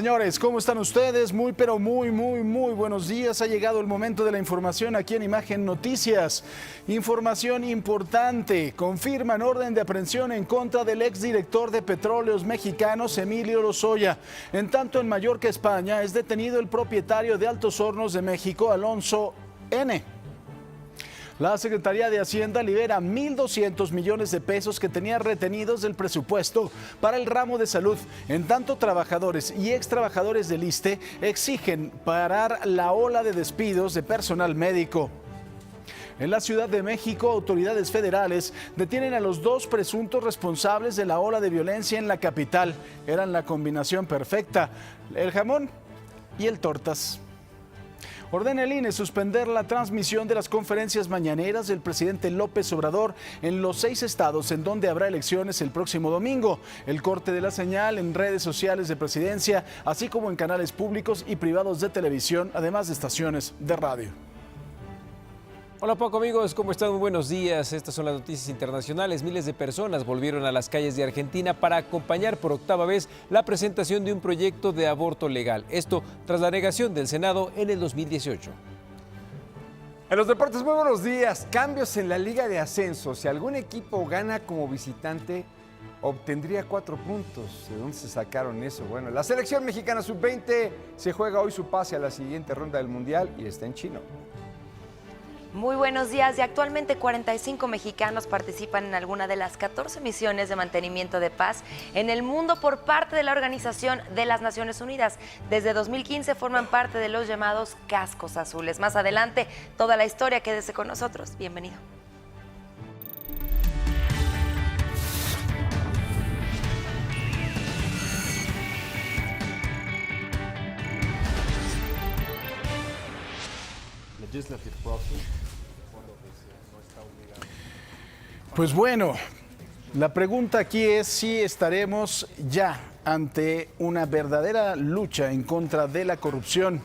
Señores, ¿cómo están ustedes? Muy buenos días. Ha llegado el momento de la información aquí en Imagen Noticias. Información importante. Confirman orden de aprehensión en contra del exdirector de Petróleos Mexicanos, Emilio Lozoya. En tanto, en Mallorca, España, es detenido el propietario de Altos Hornos de México, Alonso N. La Secretaría de Hacienda libera 1.200 millones de pesos que tenía retenidos del presupuesto para el ramo de salud. En tanto, trabajadores y extrabajadores del ISSSTE exigen parar la ola de despidos de personal médico. En la Ciudad de México, autoridades federales detienen a los dos presuntos responsables de la ola de violencia en la capital. Eran la combinación perfecta: el jamón y el tortas. Ordena el INE suspender la transmisión de las conferencias mañaneras del presidente López Obrador en los 6 estados en donde habrá elecciones el próximo domingo. El corte de la señal en redes sociales de presidencia, así como en canales públicos y privados de televisión, además de estaciones de radio. Hola Paco, amigos, ¿cómo están? Muy buenos días. Estas son las noticias internacionales. Miles de personas volvieron a las calles de Argentina para acompañar por octava vez la presentación de un proyecto de aborto legal. Esto tras la negación del Senado en el 2018. En los deportes, muy buenos días. Cambios en la Liga de Ascenso. Si algún equipo gana como visitante, obtendría 4 puntos. ¿De dónde se sacaron eso? Bueno, la selección mexicana sub-20 se juega hoy su pase a la siguiente ronda del Mundial y está en Chino. Muy buenos días. Y actualmente 45 mexicanos participan en alguna de las 14 misiones de mantenimiento de paz en el mundo por parte de la Organización de las Naciones Unidas. Desde 2015 forman parte de los llamados cascos azules. Más adelante, toda la historia, quédese con nosotros. Bienvenido. Pues bueno, la pregunta aquí es si estaremos ya ante una verdadera lucha en contra de la corrupción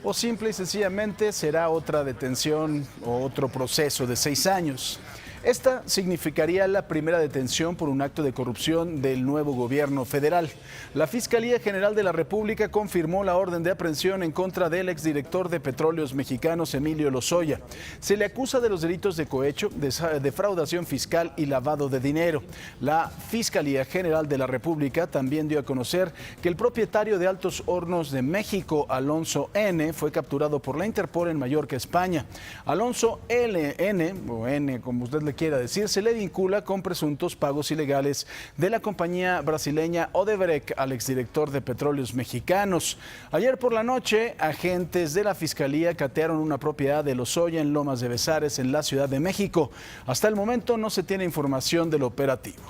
o simple y sencillamente será otra detención o otro proceso de 6 años. Esta significaría la primera detención por un acto de corrupción del nuevo gobierno federal. La Fiscalía General de la República confirmó la orden de aprehensión en contra del exdirector de Petróleos Mexicanos, Emilio Lozoya. Se le acusa de los delitos de cohecho, defraudación fiscal y lavado de dinero. La Fiscalía General de la República también dio a conocer que el propietario de Altos Hornos de México, Alonso N., fue capturado por la Interpol en Mallorca, España. Alonso N., o N como usted le quiera decir, se le vincula con presuntos pagos ilegales de la compañía brasileña Odebrecht al exdirector de Petróleos Mexicanos. Ayer por la noche, agentes de la Fiscalía catearon una propiedad de Lozoya en Lomas de Bezares, en la Ciudad de México. Hasta el momento no se tiene información del operativo.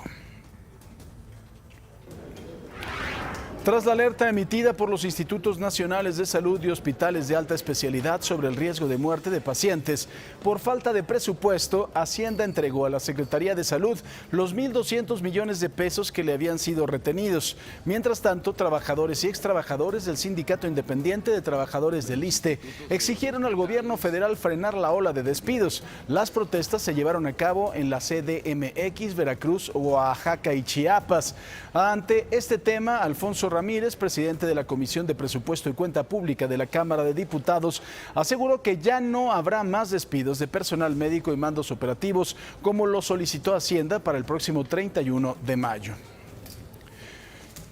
Tras la alerta emitida por los Institutos Nacionales de Salud y hospitales de alta especialidad sobre el riesgo de muerte de pacientes por falta de presupuesto, Hacienda entregó a la Secretaría de Salud los 1.200 millones de pesos que le habían sido retenidos. Mientras tanto, trabajadores y extrabajadores del Sindicato Independiente de Trabajadores del ISSSTE exigieron al gobierno federal frenar la ola de despidos. Las protestas se llevaron a cabo en la CDMX, Veracruz, Oaxaca y Chiapas. Ante este tema, Alfonso Ramírez, presidente de la Comisión de Presupuesto y Cuenta Pública de la Cámara de Diputados, aseguró que ya no habrá más despidos de personal médico y mandos operativos, como lo solicitó Hacienda para el próximo 31 de mayo.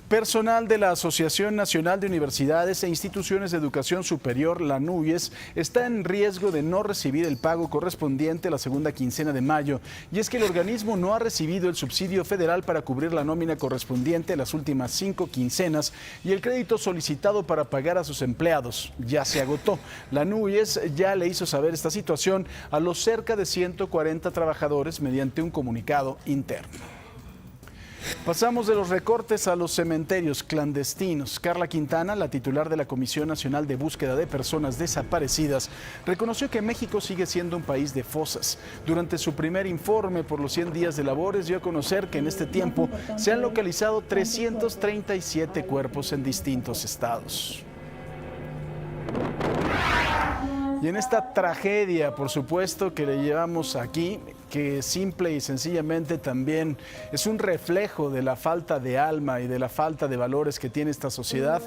Personal de la Asociación Nacional de Universidades e Instituciones de Educación Superior, la ANUYES, está en riesgo de no recibir el pago correspondiente a la segunda quincena de mayo. Y es que el organismo no ha recibido el subsidio federal para cubrir la nómina correspondiente a las últimas 5 quincenas y el crédito solicitado para pagar a sus empleados ya se agotó. La ANUYES ya le hizo saber esta situación a los cerca de 140 trabajadores mediante un comunicado interno. Pasamos de los recortes a los cementerios clandestinos. Carla Quintana, la titular de la Comisión Nacional de Búsqueda de Personas Desaparecidas, reconoció que México sigue siendo un país de fosas. Durante su primer informe por los 100 días de labores, dio a conocer que en este tiempo se han localizado 337 cuerpos en distintos estados. Y en esta tragedia, por supuesto, que le llevamos aquí, que simple y sencillamente también es un reflejo de la falta de alma y de la falta de valores que tiene esta sociedad,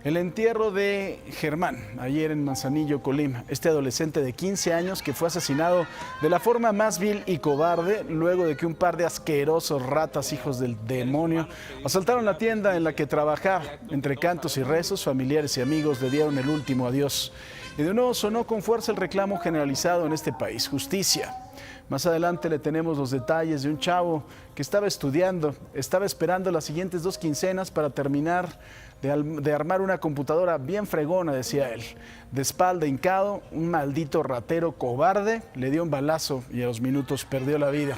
el entierro de Germán, ayer en Manzanillo, Colima, este adolescente de 15 años que fue asesinado de la forma más vil y cobarde, luego de que un par de asquerosos ratas, hijos del demonio, asaltaron la tienda en la que trabajaba. Entre cantos y rezos, familiares y amigos le dieron el último adiós. Y de nuevo sonó con fuerza el reclamo generalizado en este país: justicia. Más adelante le tenemos los detalles de un chavo que estaba estudiando, estaba esperando las siguientes 2 quincenas para terminar de armar una computadora bien fregona, decía él. De espalda hincado, un maldito ratero cobarde le dio un balazo y a los minutos perdió la vida.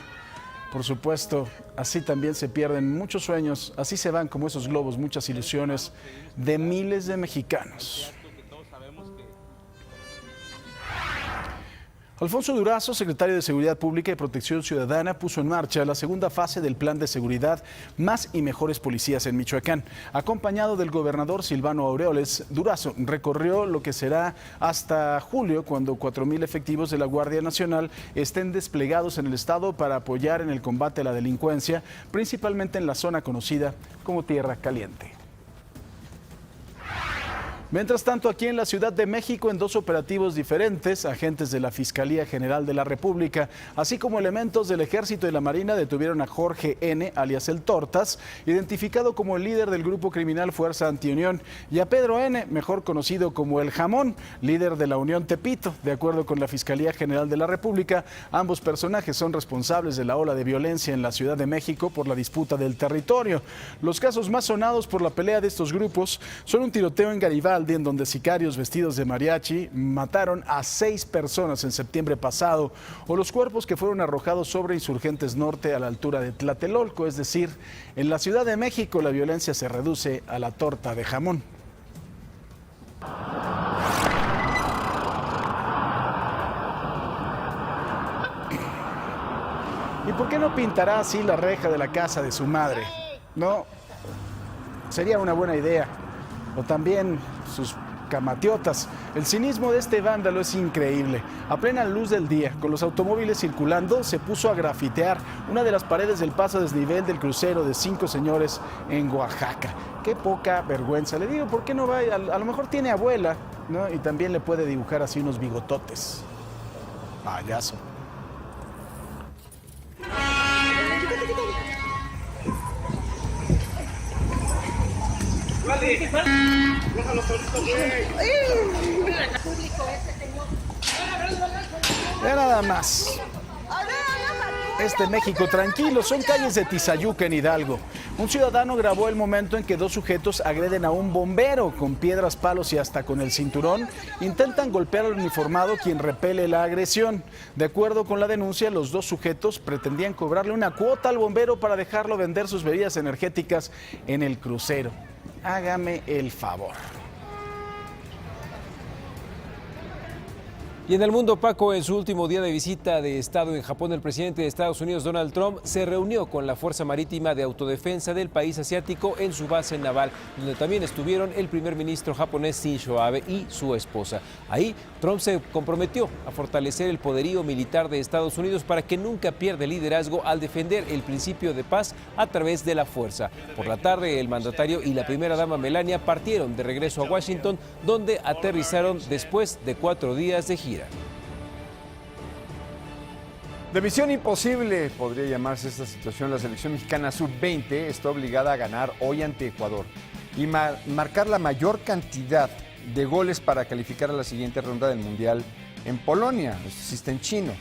Por supuesto, así también se pierden muchos sueños, así se van como esos globos, muchas ilusiones de miles de mexicanos. Alfonso Durazo, secretario de Seguridad Pública y Protección Ciudadana, puso en marcha la segunda fase del plan de seguridad Más y Mejores Policías en Michoacán. Acompañado del gobernador Silvano Aureoles, Durazo recorrió lo que será hasta julio, cuando 4,000 efectivos de la Guardia Nacional estén desplegados en el estado para apoyar en el combate a la delincuencia, principalmente en la zona conocida como Tierra Caliente. Mientras tanto, aquí en la Ciudad de México, en 2 operativos diferentes, agentes de la Fiscalía General de la República, así como elementos del Ejército y la Marina, detuvieron a Jorge N., alias El Tortas, identificado como el líder del grupo criminal Fuerza Antiunión, y a Pedro N., mejor conocido como El Jamón, líder de la Unión Tepito. De acuerdo con la Fiscalía General de la República, ambos personajes son responsables de la ola de violencia en la Ciudad de México por la disputa del territorio. Los casos más sonados por la pelea de estos grupos son un tiroteo en Garibaldi, en donde sicarios vestidos de mariachi mataron a 6 personas en septiembre pasado, o los cuerpos que fueron arrojados sobre Insurgentes Norte a la altura de Tlatelolco. Es decir, en la Ciudad de México la violencia se reduce a la torta de jamón. ¿Y por qué no pintará así la reja de la casa de su madre? No, sería una buena idea. O también sus camatiotas. El cinismo de este vándalo es increíble. A plena luz del día, con los automóviles circulando, se puso a grafitear una de las paredes del paso a desnivel del crucero de 5 señores en Oaxaca. Qué poca vergüenza. Le digo, ¿por qué no va? A lo mejor tiene abuela, ¿no? Y también le puede dibujar así unos bigototes. Payaso. Ya nada más. Este México tranquilo, son calles de Tizayuca en Hidalgo. Un ciudadano grabó el momento en que 2 sujetos agreden a un bombero con piedras, palos y hasta con el cinturón. Intentan golpear al uniformado, quien repele la agresión. De acuerdo con la denuncia, los 2 sujetos pretendían cobrarle una cuota al bombero para dejarlo vender sus bebidas energéticas en el crucero. Hágame el favor. Y en el mundo, Paco, en su último día de visita de Estado en Japón, el presidente de Estados Unidos, Donald Trump, se reunió con la Fuerza Marítima de Autodefensa del país asiático en su base naval, donde también estuvieron el primer ministro japonés Shinzo Abe y su esposa. Ahí, Trump se comprometió a fortalecer el poderío militar de Estados Unidos para que nunca pierda el liderazgo al defender el principio de paz a través de la fuerza. Por la tarde, el mandatario y la primera dama Melania partieron de regreso a Washington, donde aterrizaron después de 4 días de gira. De misión imposible podría llamarse esta situación. La selección mexicana sub-20 está obligada a ganar hoy ante Ecuador y marcar la mayor cantidad de goles para calificar a la siguiente ronda del Mundial en Polonia. Esto existe en chino.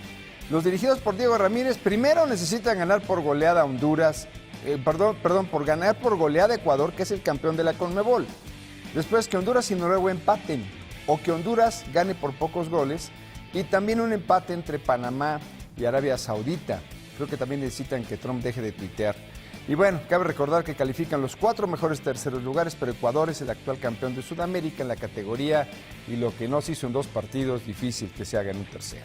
Los dirigidos por Diego Ramírez primero necesitan ganar por goleada a Honduras, por ganar por goleada a Ecuador, que es el campeón de la CONMEBOL. Después que Honduras y Noruega empaten, o que Honduras gane por pocos goles, y también un empate entre Panamá y Arabia Saudita. Creo que también necesitan que Trump deje de tuitear. Y bueno, cabe recordar que califican los 4 mejores terceros lugares, pero Ecuador es el actual campeón de Sudamérica en la categoría, y lo que no se hizo en 2 partidos, difícil que se haga en un tercero.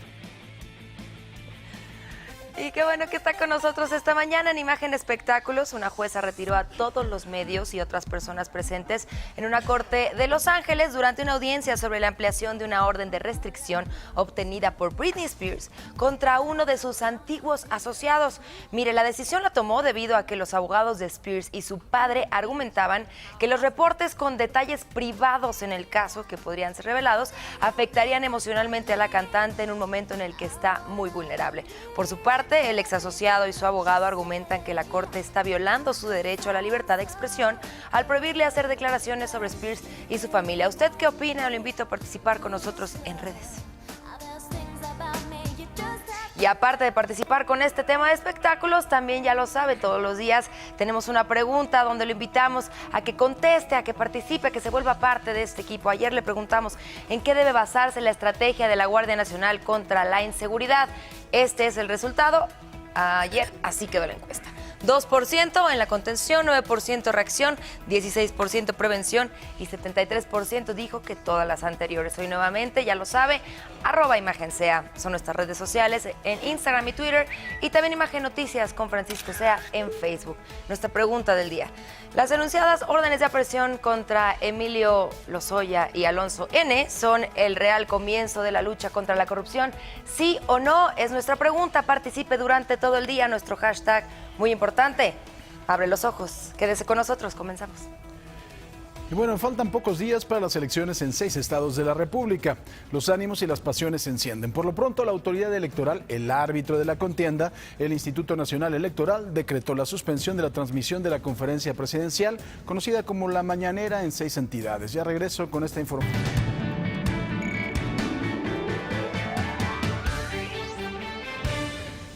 Y qué bueno que está con nosotros esta mañana en Imagen Espectáculos. Una jueza retiró a todos los medios y otras personas presentes en una corte de Los Ángeles durante una audiencia sobre la ampliación de una orden de restricción obtenida por Britney Spears contra uno de sus antiguos asociados. Mire, la decisión la tomó debido a que los abogados de Spears y su padre argumentaban que los reportes con detalles privados en el caso, que podrían ser revelados, afectarían emocionalmente a la cantante en un momento en el que está muy vulnerable. Por su parte, el ex asociado y su abogado argumentan que la corte está violando su derecho a la libertad de expresión al prohibirle hacer declaraciones sobre Spears y su familia. ¿Usted qué opina? Lo invito a participar con nosotros en redes. Y aparte de participar con este tema de espectáculos, también ya lo sabe, todos los días tenemos una pregunta donde lo invitamos a que conteste, a que participe, a que se vuelva parte de este equipo. Ayer le preguntamos en qué debe basarse la estrategia de la Guardia Nacional contra la inseguridad. Este es el resultado. Ayer así quedó la encuesta. 2% en la contención, 9% reacción, 16% prevención y 73% dijo que todas las anteriores. Hoy nuevamente, ya lo sabe, @ImagenSea son nuestras redes sociales en Instagram y Twitter, y también Imagen Noticias con Francisco Sea en Facebook. Nuestra pregunta del día: las denunciadas órdenes de aprehensión contra Emilio Lozoya y Alonso N. son el real comienzo de la lucha contra la corrupción. ¿Sí o no? Es nuestra pregunta. Participe durante todo el día. Nuestro hashtag muy importante: abre los ojos. Quédese con nosotros, comenzamos. Y bueno, faltan pocos días para las elecciones en 6 estados de la República. Los ánimos y las pasiones se encienden. Por lo pronto, la autoridad electoral, el árbitro de la contienda, el Instituto Nacional Electoral, decretó la suspensión de la transmisión de la conferencia presidencial, conocida como La Mañanera, en 6 entidades. Ya regreso con esta información.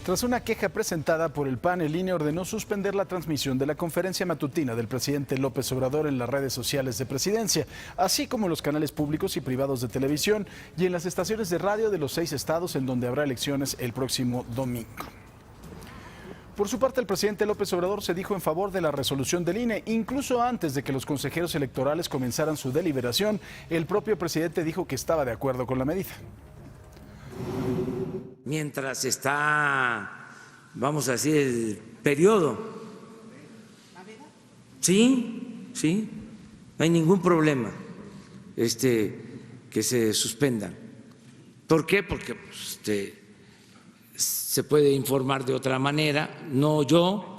Tras una queja presentada por el PAN, el INE ordenó suspender la transmisión de la conferencia matutina del presidente López Obrador en las redes sociales de Presidencia, así como en los canales públicos y privados de televisión y en las estaciones de radio de los 6 estados en donde habrá elecciones el próximo domingo. Por su parte, el presidente López Obrador se dijo en favor de la resolución del INE. Incluso antes de que los consejeros electorales comenzaran su deliberación, el propio presidente dijo que estaba de acuerdo con la medida. Mientras está, vamos a decir, el periodo. Sí, no hay ningún problema que se suspendan. ¿Por qué? Porque se puede informar de otra manera, no yo.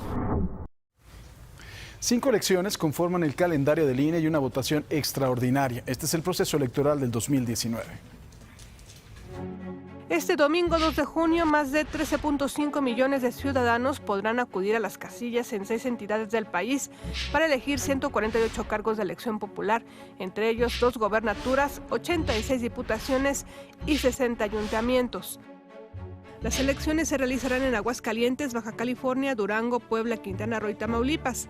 5 elecciones conforman el calendario del INE y una votación extraordinaria. Este es el proceso electoral del 2019. Este domingo 2 de junio, más de 13.5 millones de ciudadanos podrán acudir a las casillas en 6 entidades del país para elegir 148 cargos de elección popular, entre ellos 2 gobernaturas, 86 diputaciones y 60 ayuntamientos. Las elecciones se realizarán en Aguascalientes, Baja California, Durango, Puebla, Quintana Roo y Tamaulipas.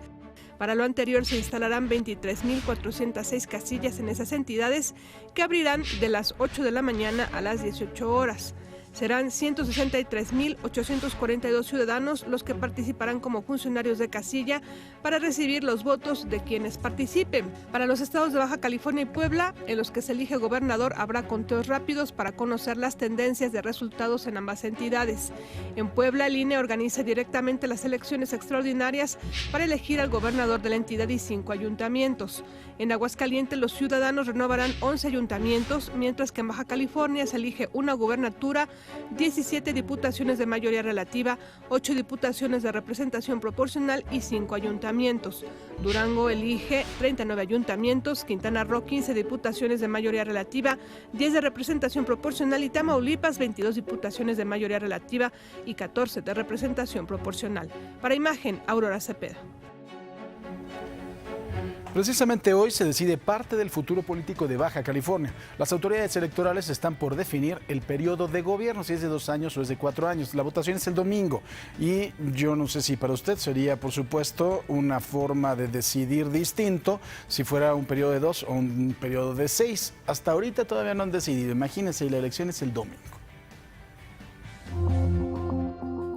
Para lo anterior se instalarán 23.406 casillas en esas entidades, que abrirán de las 8 de la mañana a las 18 horas. Serán 163.842 ciudadanos los que participarán como funcionarios de casilla para recibir los votos de quienes participen. Para los estados de Baja California y Puebla, en los que se elige gobernador, habrá conteos rápidos para conocer las tendencias de resultados en ambas entidades. En Puebla, el INE organiza directamente las elecciones extraordinarias para elegir al gobernador de la entidad y 5 ayuntamientos. En Aguascalientes, los ciudadanos renovarán 11 ayuntamientos, mientras que en Baja California se elige una gubernatura, 17 diputaciones de mayoría relativa, 8 diputaciones de representación proporcional y 5 ayuntamientos. Durango elige 39 ayuntamientos, Quintana Roo 15 diputaciones de mayoría relativa, 10 de representación proporcional y Tamaulipas 22 diputaciones de mayoría relativa y 14 de representación proporcional. Para Imagen, Aurora Cepeda. Precisamente hoy se decide parte del futuro político de Baja California. Las autoridades electorales están por definir el periodo de gobierno, si es de 2 años o es de 4 años. La votación es el domingo y yo no sé si para usted sería, por supuesto, una forma de decidir distinto si fuera un periodo de 2 o un periodo de 6. Hasta ahorita todavía no han decidido. Imagínense, la elección es el domingo.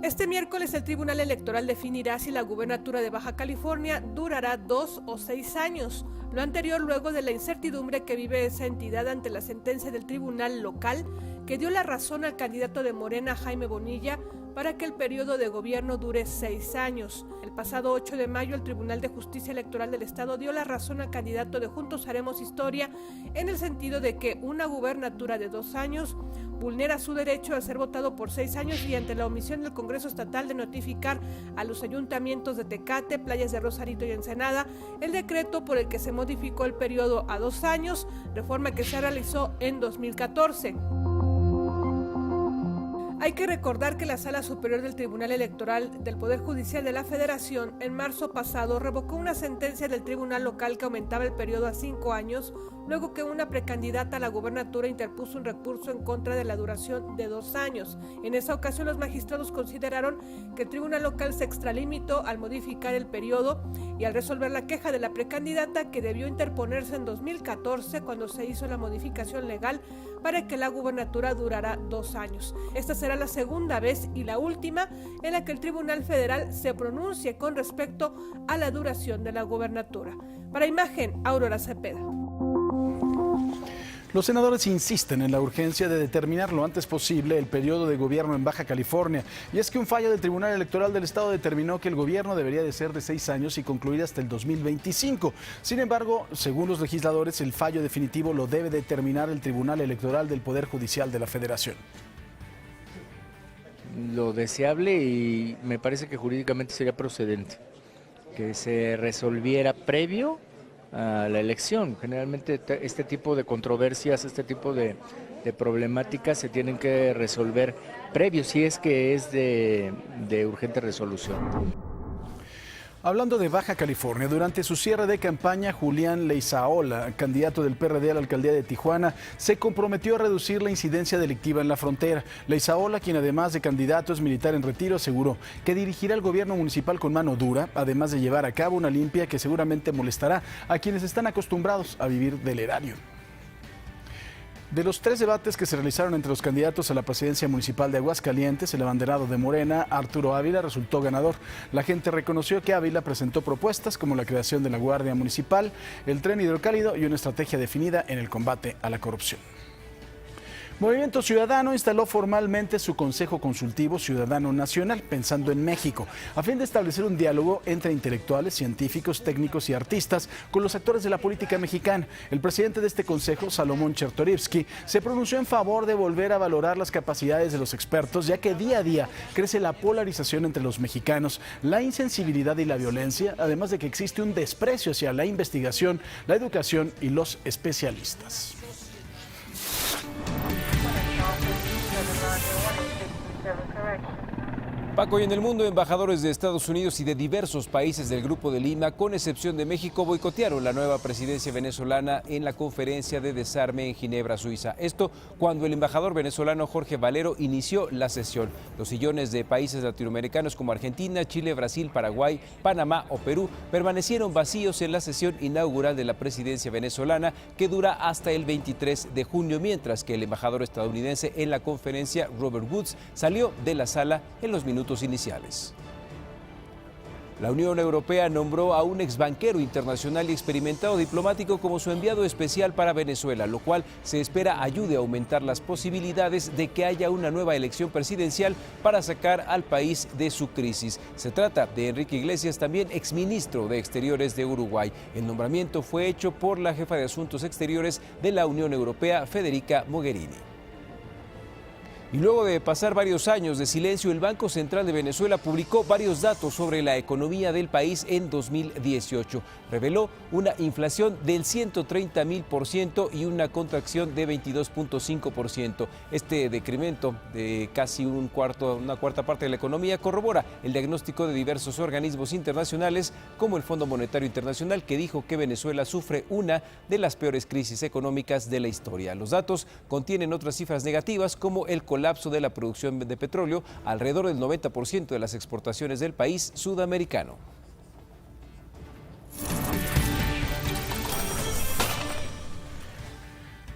Este miércoles el Tribunal Electoral definirá si la gubernatura de Baja California durará 2 o 6 años. Lo anterior luego de la incertidumbre que vive esa entidad ante la sentencia del tribunal local que dio la razón al candidato de Morena, Jaime Bonilla, para que el periodo de gobierno dure 6 años. El pasado 8 de mayo, el Tribunal de Justicia Electoral del Estado dio la razón al candidato de Juntos Haremos Historia en el sentido de que una gubernatura de 2 años vulnera su derecho a ser votado por 6 años y ante la omisión del Congreso Estatal de notificar a los ayuntamientos de Tecate, Playas de Rosarito y Ensenada el decreto por el que se modificó el periodo a 2 años, reforma que se realizó en 2014. Hay que recordar que la Sala Superior del Tribunal Electoral del Poder Judicial de la Federación en marzo pasado revocó una sentencia del Tribunal Local que aumentaba el periodo a 5 años, luego que una precandidata a la gubernatura interpuso un recurso en contra de la duración de 2 años. En esa ocasión, los magistrados consideraron que el Tribunal Local se extralimitó al modificar el periodo y al resolver la queja de la precandidata, que debió interponerse en 2014 cuando se hizo la modificación legal para que la gubernatura durara 2 años. Esta será la segunda vez y la última en la que el Tribunal Federal se pronuncie con respecto a la duración de la gubernatura. Para Imagen, Aurora Cepeda. Los senadores insisten en la urgencia de determinar lo antes posible el periodo de gobierno en Baja California. Y es que un fallo del Tribunal Electoral del Estado determinó que el gobierno debería de ser de 6 años y concluir hasta el 2025. Sin embargo, según los legisladores, el fallo definitivo lo debe determinar el Tribunal Electoral del Poder Judicial de la Federación. Lo deseable, y me parece que jurídicamente sería procedente, que se resolviera previo a la elección. Generalmente este tipo de controversias, este tipo de problemáticas se tienen que resolver previo, si es que es de urgente resolución. Hablando de Baja California, durante su cierre de campaña, Julián Leizaola, candidato del PRD a la alcaldía de Tijuana, se comprometió a reducir la incidencia delictiva en la frontera. Leizaola, quien además de candidato es militar en retiro, aseguró que dirigirá el gobierno municipal con mano dura, además de llevar a cabo una limpia que seguramente molestará a quienes están acostumbrados a vivir del erario. De los 3 debates que se realizaron entre los candidatos a la presidencia municipal de Aguascalientes, el abanderado de Morena, Arturo Ávila, resultó ganador. La gente reconoció que Ávila presentó propuestas como la creación de la Guardia Municipal, el tren hidrocálido y una estrategia definida en el combate a la corrupción. Movimiento Ciudadano instaló formalmente su Consejo Consultivo Ciudadano Nacional, pensando en México, a fin de establecer un diálogo entre intelectuales, científicos, técnicos y artistas con los actores de la política mexicana. El presidente de este consejo, Salomón Chertorivsky, se pronunció en favor de volver a valorar las capacidades de los expertos, ya que día a día crece la polarización entre los mexicanos, la insensibilidad y la violencia, además de que existe un desprecio hacia la investigación, la educación y los especialistas. Paco, y en el mundo, embajadores de Estados Unidos y de diversos países del Grupo de Lima, con excepción de México, boicotearon la nueva presidencia venezolana en la conferencia de desarme en Ginebra, Suiza. Esto cuando el embajador venezolano Jorge Valero inició la sesión. Los sillones de países latinoamericanos como Argentina, Chile, Brasil, Paraguay, Panamá o Perú permanecieron vacíos en la sesión inaugural de la presidencia venezolana, que dura hasta el 23 de junio, mientras que el embajador estadounidense en la conferencia, Robert Woods, salió de la sala en los minutos iniciales. La Unión Europea nombró a un exbanquero internacional y experimentado diplomático como su enviado especial para Venezuela, lo cual se espera ayude a aumentar las posibilidades de que haya una nueva elección presidencial para sacar al país de su crisis. Se trata de Enrique Iglesias, también exministro de Exteriores de Uruguay. El nombramiento fue hecho por la jefa de Asuntos Exteriores de la Unión Europea, Federica Mogherini. Y luego de pasar varios años de silencio, el Banco Central de Venezuela publicó varios datos sobre la economía del país en 2018. Reveló una inflación del 130.000% y una contracción de 22.5%. Este decremento de casi una cuarta parte de la economía corrobora el diagnóstico de diversos organismos internacionales, como el Fondo Monetario Internacional, que dijo que Venezuela sufre una de las peores crisis económicas de la historia. Los datos contienen otras cifras negativas, como el colapso de la producción de petróleo, alrededor del 90% de las exportaciones del país sudamericano.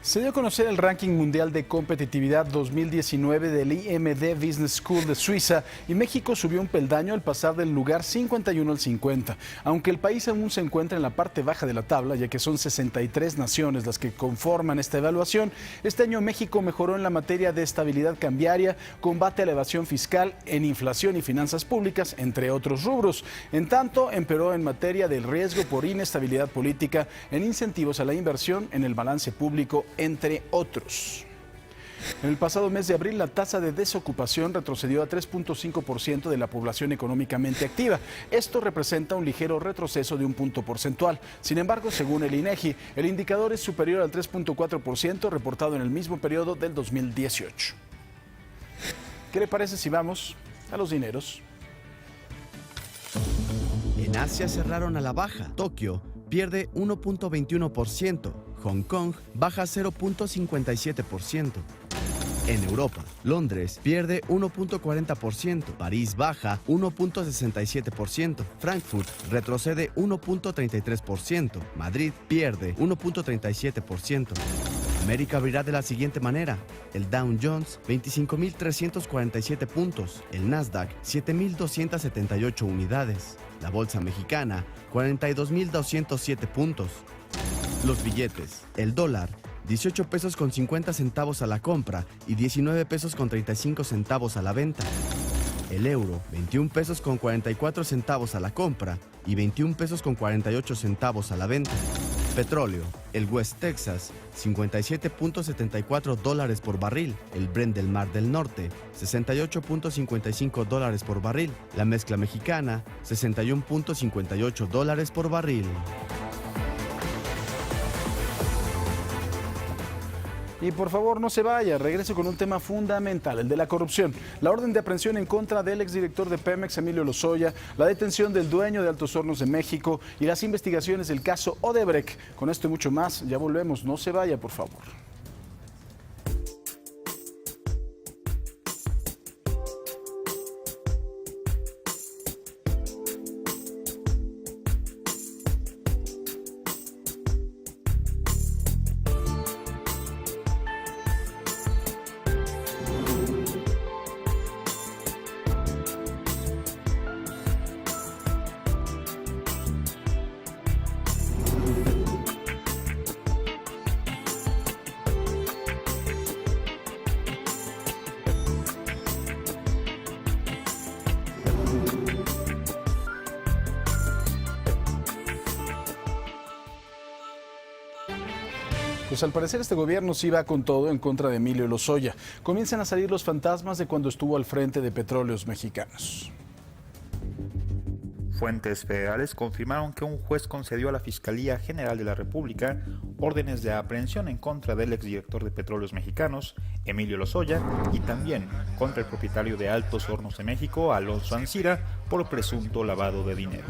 Se dio a conocer el ranking mundial de competitividad 2019 del IMD Business School de Suiza y México subió un peldaño al pasar del lugar 51 al 50. Aunque el país aún se encuentra en la parte baja de la tabla, ya que son 63 naciones las que conforman esta evaluación, este año México mejoró en la materia de estabilidad cambiaria, combate a la evasión fiscal, en inflación y finanzas públicas, entre otros rubros. En tanto, empeoró en materia del riesgo por inestabilidad política, en incentivos a la inversión, en el balance público, entre otros. En el pasado mes de abril, la tasa de desocupación retrocedió a 3.5% de la población económicamente activa. Esto representa un ligero retroceso de un punto porcentual. Sin embargo, según el INEGI, el indicador es superior al 3.4% reportado en el mismo periodo del 2018. ¿Qué le parece si vamos a los dineros? En Asia cerraron a la baja. Tokio pierde 1.21%. Hong Kong baja 0.57%. En Europa, Londres pierde 1.40%, París baja 1.67%, Frankfurt retrocede 1.33%, Madrid pierde 1.37%. América abrirá de la siguiente manera: el Dow Jones 25.347 puntos, el Nasdaq 7.278 unidades, la Bolsa Mexicana 42.207 puntos. Los billetes: el dólar 18 pesos con 50 centavos a la compra y 19 pesos con 35 centavos a la venta. El euro 21 pesos con 44 centavos a la compra y 21 pesos con 48 centavos a la venta. Petróleo: el West Texas 57.74 dólares por barril, el Brent del Mar del Norte 68.55 dólares por barril, la mezcla mexicana 61.58 dólares por barril. Y por favor no se vaya, regreso con un tema fundamental, el de la corrupción. La orden de aprehensión en contra del exdirector de Pemex, Emilio Lozoya, la detención del dueño de Altos Hornos de México y las investigaciones del caso Odebrecht. Con esto y mucho más, ya volvemos, no se vaya por favor. Pues al parecer este gobierno sí va con todo en contra de Emilio Lozoya. Comienzan a salir los fantasmas de cuando estuvo al frente de Petróleos Mexicanos. Fuentes federales confirmaron que un juez concedió a la Fiscalía General de la República órdenes de aprehensión en contra del exdirector de Petróleos Mexicanos, Emilio Lozoya, y también contra el propietario de Altos Hornos de México, Alonso Ancira, por presunto lavado de dinero.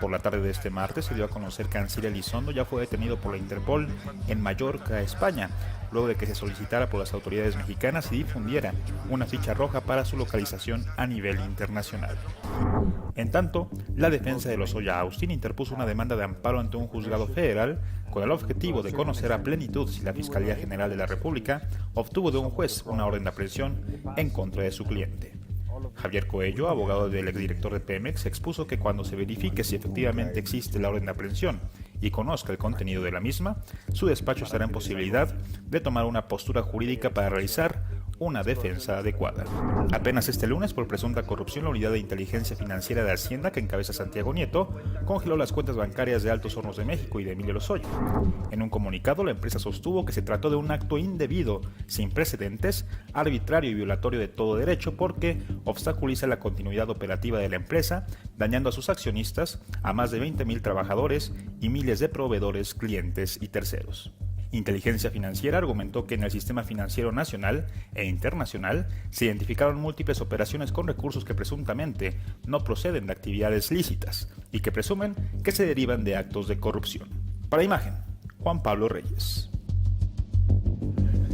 Por la tarde de este martes se dio a conocer que Ancira Elizondo ya fue detenido por la Interpol en Mallorca, España, luego de que se solicitara por las autoridades mexicanas y difundiera una ficha roja para su localización a nivel internacional. En tanto, la defensa de Lozoya Austin interpuso una demanda de amparo ante un juzgado federal con el objetivo de conocer a plenitud si la Fiscalía General de la República obtuvo de un juez una orden de aprehensión en contra de su cliente. Javier Coello, abogado del exdirector de Pemex, expuso que cuando se verifique si efectivamente existe la orden de aprehensión y conozca el contenido de la misma, su despacho estará en posibilidad de tomar una postura jurídica para realizar una defensa adecuada. Apenas este lunes, por presunta corrupción, la Unidad de Inteligencia Financiera de Hacienda, que encabeza Santiago Nieto, congeló las cuentas bancarias de Altos Hornos de México y de Emilio Lozoya. En un comunicado, la empresa sostuvo que se trató de un acto indebido, sin precedentes, arbitrario y violatorio de todo derecho porque obstaculiza la continuidad operativa de la empresa, dañando a sus accionistas, a más de 20,000 trabajadores y miles de proveedores, clientes y terceros. Inteligencia Financiera argumentó que en el sistema financiero nacional e internacional se identificaron múltiples operaciones con recursos que presuntamente no proceden de actividades lícitas y que presumen que se derivan de actos de corrupción. Para Imagen, Juan Pablo Reyes.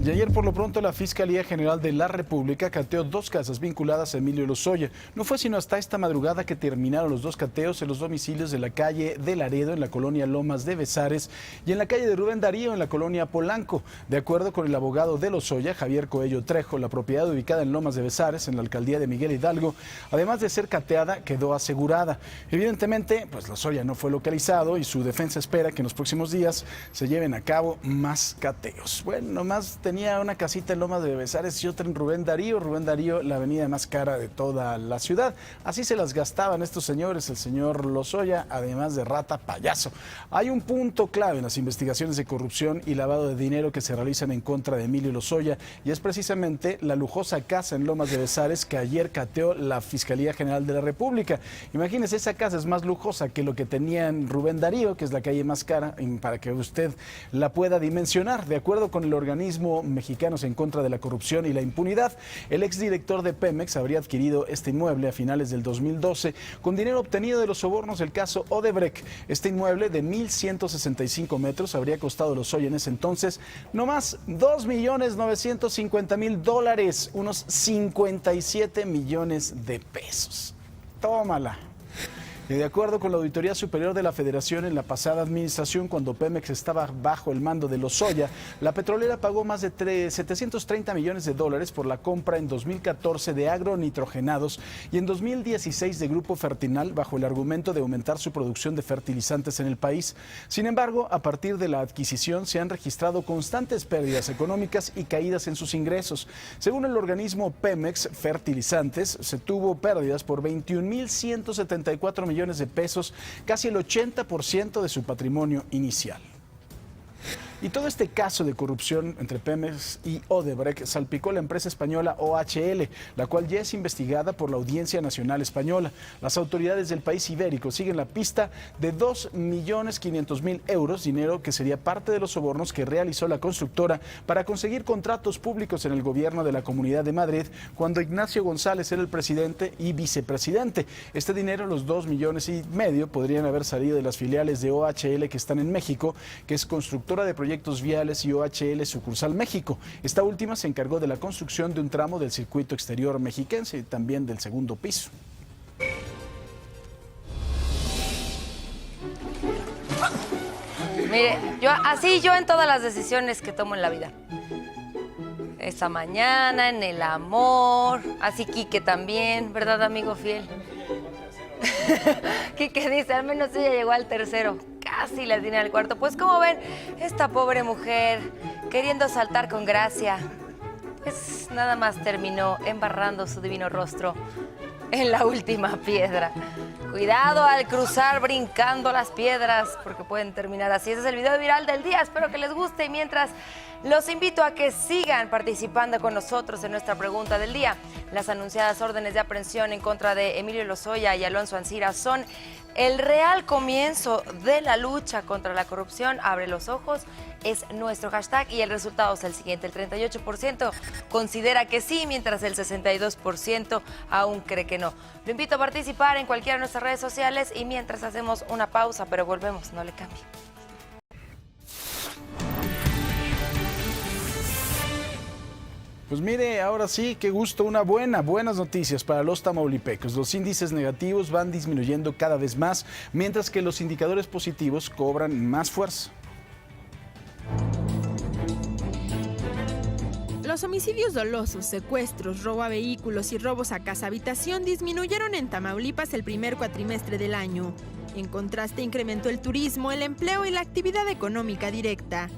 Y ayer, por lo pronto, la Fiscalía General de la República cateó 2 casas vinculadas a Emilio Lozoya. No fue sino hasta esta madrugada que terminaron los 2 cateos en los domicilios de la calle de Laredo, en la colonia Lomas de Bezares, y en la calle de Rubén Darío, en la colonia Polanco. De acuerdo con el abogado de Lozoya, Javier Coello Trejo, la propiedad ubicada en Lomas de Bezares, en la alcaldía de Miguel Hidalgo, además de ser cateada, quedó asegurada. Evidentemente, pues Lozoya no fue localizado y su defensa espera que en los próximos días se lleven a cabo más cateos. Bueno, nomás tenía una casita en Lomas de Bezares y otra en Rubén Darío, la avenida más cara de toda la ciudad. Así se las gastaban estos señores, el señor Lozoya, además de rata payaso. Hay un punto clave en las investigaciones de corrupción y lavado de dinero que se realizan en contra de Emilio Lozoya, y es precisamente la lujosa casa en Lomas de Bezares que ayer cateó la Fiscalía General de la República. Imagínense, esa casa es más lujosa que lo que tenía en Rubén Darío, que es la calle más cara, para que usted la pueda dimensionar. De acuerdo con el organismo Mexicanos en contra de la corrupción y la impunidad, el exdirector de Pemex habría adquirido este inmueble a finales del 2012 con dinero obtenido de los sobornos del caso Odebrecht. Este inmueble de 1,165 metros habría costado a Lozoya en ese entonces no más $2,950,000, unos 57 millones de pesos. Tómala. Y de acuerdo con la Auditoría Superior de la Federación, en la pasada administración, cuando Pemex estaba bajo el mando de Lozoya, la petrolera pagó más de $730 millones por la compra en 2014 de agronitrogenados y en 2016 de Grupo Fertinal, bajo el argumento de aumentar su producción de fertilizantes en el país. Sin embargo, a partir de la adquisición se han registrado constantes pérdidas económicas y caídas en sus ingresos. Según el organismo Pemex Fertilizantes, se tuvo pérdidas por 21,174 millones de pesos, casi el 80% de su patrimonio inicial. Y todo este caso de corrupción entre Pemex y Odebrecht salpicó a la empresa española OHL, la cual ya es investigada por la Audiencia Nacional Española. Las autoridades del país ibérico siguen la pista de 2,5 millones, dinero que sería parte de los sobornos que realizó la constructora para conseguir contratos públicos en el gobierno de la Comunidad de Madrid, cuando Ignacio González era el presidente y vicepresidente. Este dinero, los 2,5 millones, podrían haber salido de las filiales de OHL que están en México, que es constructora de proyectos viales, y OHL Sucursal México. Esta última se encargó de la construcción de un tramo del circuito exterior mexiquense y también del segundo piso. Mire, yo en todas las decisiones que tomo en la vida. Esta mañana, en el amor, así Quique también, ¿verdad, amigo fiel? Quique dice, al menos ella llegó al tercero, casi la tiene al cuarto. Pues como ven, esta pobre mujer, queriendo saltar con gracia, pues nada más terminó embarrando su divino rostro en la última piedra. Cuidado al cruzar brincando las piedras, porque pueden terminar así. Ese es el video viral del día, espero que les guste. Y mientras, los invito a que sigan participando con nosotros en nuestra pregunta del día. Las anunciadas órdenes de aprehensión en contra de Emilio Lozoya y Alonso Ancira son el real comienzo de la lucha contra la corrupción. Abre los ojos, es nuestro hashtag, y el resultado es el siguiente. El 38% considera que sí, mientras el 62% aún cree que no. Lo invito a participar en cualquiera de nuestras redes sociales, y mientras hacemos una pausa, pero volvemos, no le cambie. Pues mire, ahora sí, qué gusto, buenas noticias para los tamaulipecos. Los índices negativos van disminuyendo cada vez más, mientras que los indicadores positivos cobran más fuerza. Los homicidios dolosos, secuestros, robo a vehículos y robos a casa-habitación disminuyeron en Tamaulipas el primer cuatrimestre del año. En contraste, incrementó el turismo, el empleo y la actividad económica directa.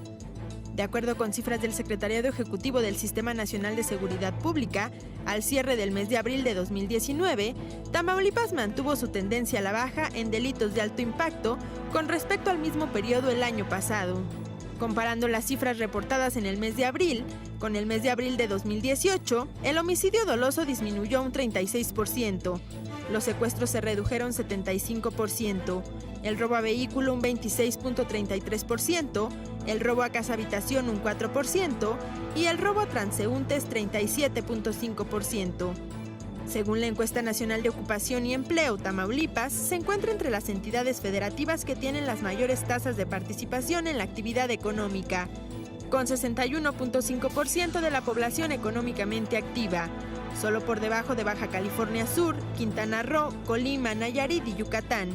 De acuerdo con cifras del Secretariado Ejecutivo del Sistema Nacional de Seguridad Pública, al cierre del mes de abril de 2019, Tamaulipas mantuvo su tendencia a la baja en delitos de alto impacto con respecto al mismo periodo el año pasado. Comparando las cifras reportadas en el mes de abril con el mes de abril de 2018, el homicidio doloso disminuyó un 36%, los secuestros se redujeron 75%, el robo a vehículo un 26.33%, el robo a casa-habitación un 4% y el robo a transeúntes 37.5%. Según la Encuesta Nacional de Ocupación y Empleo, Tamaulipas se encuentra entre las entidades federativas que tienen las mayores tasas de participación en la actividad económica. con 61.5% de la población económicamente activa, solo por debajo de Baja California Sur, Quintana Roo, Colima, Nayarit y Yucatán.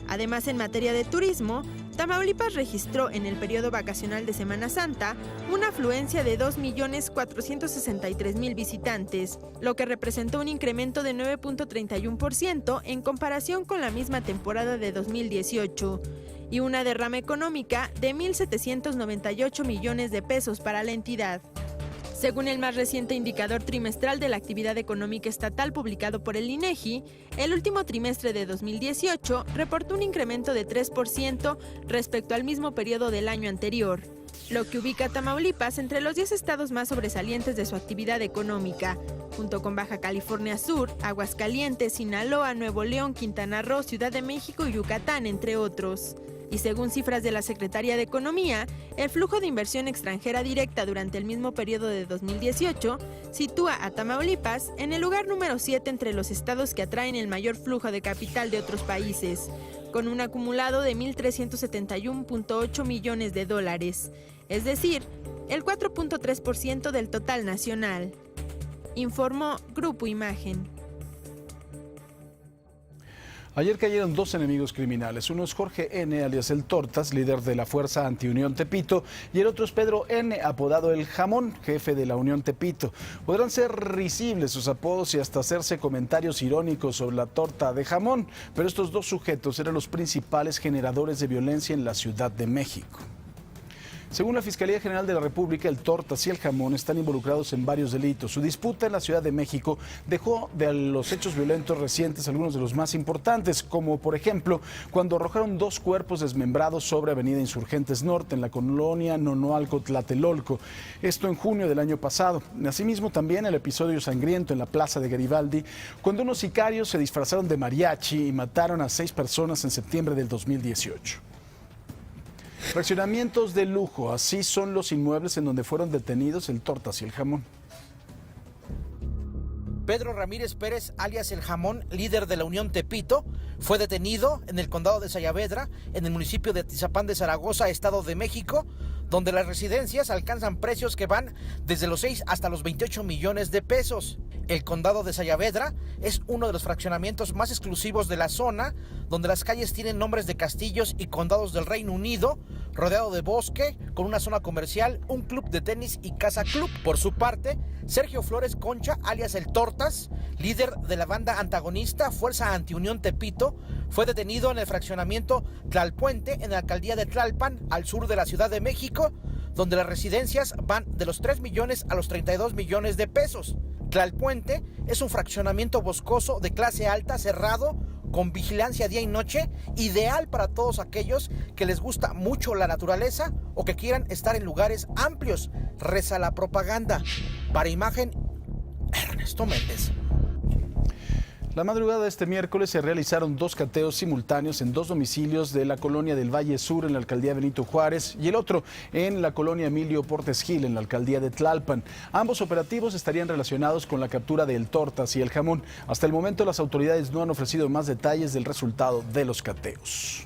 Además, en materia de turismo, Tamaulipas registró en el periodo vacacional de Semana Santa una afluencia de 2.463.000 visitantes, lo que representó un incremento de 9.31% en comparación con la misma temporada de 2018, y una derrama económica de 1.798 millones de pesos para la entidad. Según el más reciente indicador trimestral de la actividad económica estatal publicado por el INEGI, el último trimestre de 2018 reportó un incremento de 3% respecto al mismo periodo del año anterior, lo que ubica a Tamaulipas entre los 10 estados más sobresalientes de su actividad económica, junto con Baja California Sur, Aguascalientes, Sinaloa, Nuevo León, Quintana Roo, Ciudad de México y Yucatán, entre otros. Y según cifras de la Secretaría de Economía, el flujo de inversión extranjera directa durante el mismo periodo de 2018 sitúa a Tamaulipas en el lugar número 7 entre los estados que atraen el mayor flujo de capital de otros países, con un acumulado de 1.371.8 millones de dólares, es decir, el 4.3% del total nacional. Informó Grupo Imagen. Ayer cayeron dos enemigos criminales. Uno es Jorge N., alias El Tortas, líder de la Fuerza Antiunión Tepito, y el otro es Pedro N., apodado El Jamón, jefe de la Unión Tepito. Podrán ser risibles sus apodos y hasta hacerse comentarios irónicos sobre la torta de jamón, pero estos dos sujetos eran los principales generadores de violencia en la Ciudad de México. Según la Fiscalía General de la República, El Tortas y El Jamón están involucrados en varios delitos. Su disputa en la Ciudad de México dejó de los hechos violentos recientes algunos de los más importantes, como por ejemplo cuando arrojaron dos cuerpos desmembrados sobre Avenida Insurgentes Norte en la colonia Nonoalco, Tlatelolco. Esto en junio del año pasado. Asimismo, también el episodio sangriento en la Plaza de Garibaldi, cuando unos sicarios se disfrazaron de mariachi y mataron a 6 personas en septiembre del 2018. Fraccionamientos de lujo, así son los inmuebles en donde fueron detenidos El Tortas y El Jamón. Pedro Ramírez Pérez, alias El Jamón, líder de la Unión Tepito, fue detenido en el condado de Sayavedra, en el municipio de Atizapán de Zaragoza, Estado de México, donde las residencias alcanzan precios que van desde los 6 hasta los 28 millones de pesos. El condado de Sayavedra es uno de los fraccionamientos más exclusivos de la zona, donde las calles tienen nombres de castillos y condados del Reino Unido, rodeado de bosque, con una zona comercial, un club de tenis y casa club. Por su parte, Sergio Flores Concha, alias El Tortas, líder de la banda antagonista Fuerza Antiunión Tepito, fue detenido en el fraccionamiento Tlalpuente, en la alcaldía de Tlalpan, al sur de la Ciudad de México, donde las residencias van de los 3 millones a los 32 millones de pesos. Tlalpuente es un fraccionamiento boscoso de clase alta, cerrado, con vigilancia día y noche, ideal para todos aquellos que les gusta mucho la naturaleza o que quieran estar en lugares amplios, reza la propaganda. Para Imagen, Ernesto Méndez. La madrugada de este miércoles se realizaron 2 cateos simultáneos en 2 domicilios de la colonia del Valle Sur en la alcaldía Benito Juárez y el otro en la colonia Emilio Portes Gil en la alcaldía de Tlalpan. Ambos operativos estarían relacionados con la captura de El Tortas y El Jamón. Hasta el momento las autoridades no han ofrecido más detalles del resultado de los cateos.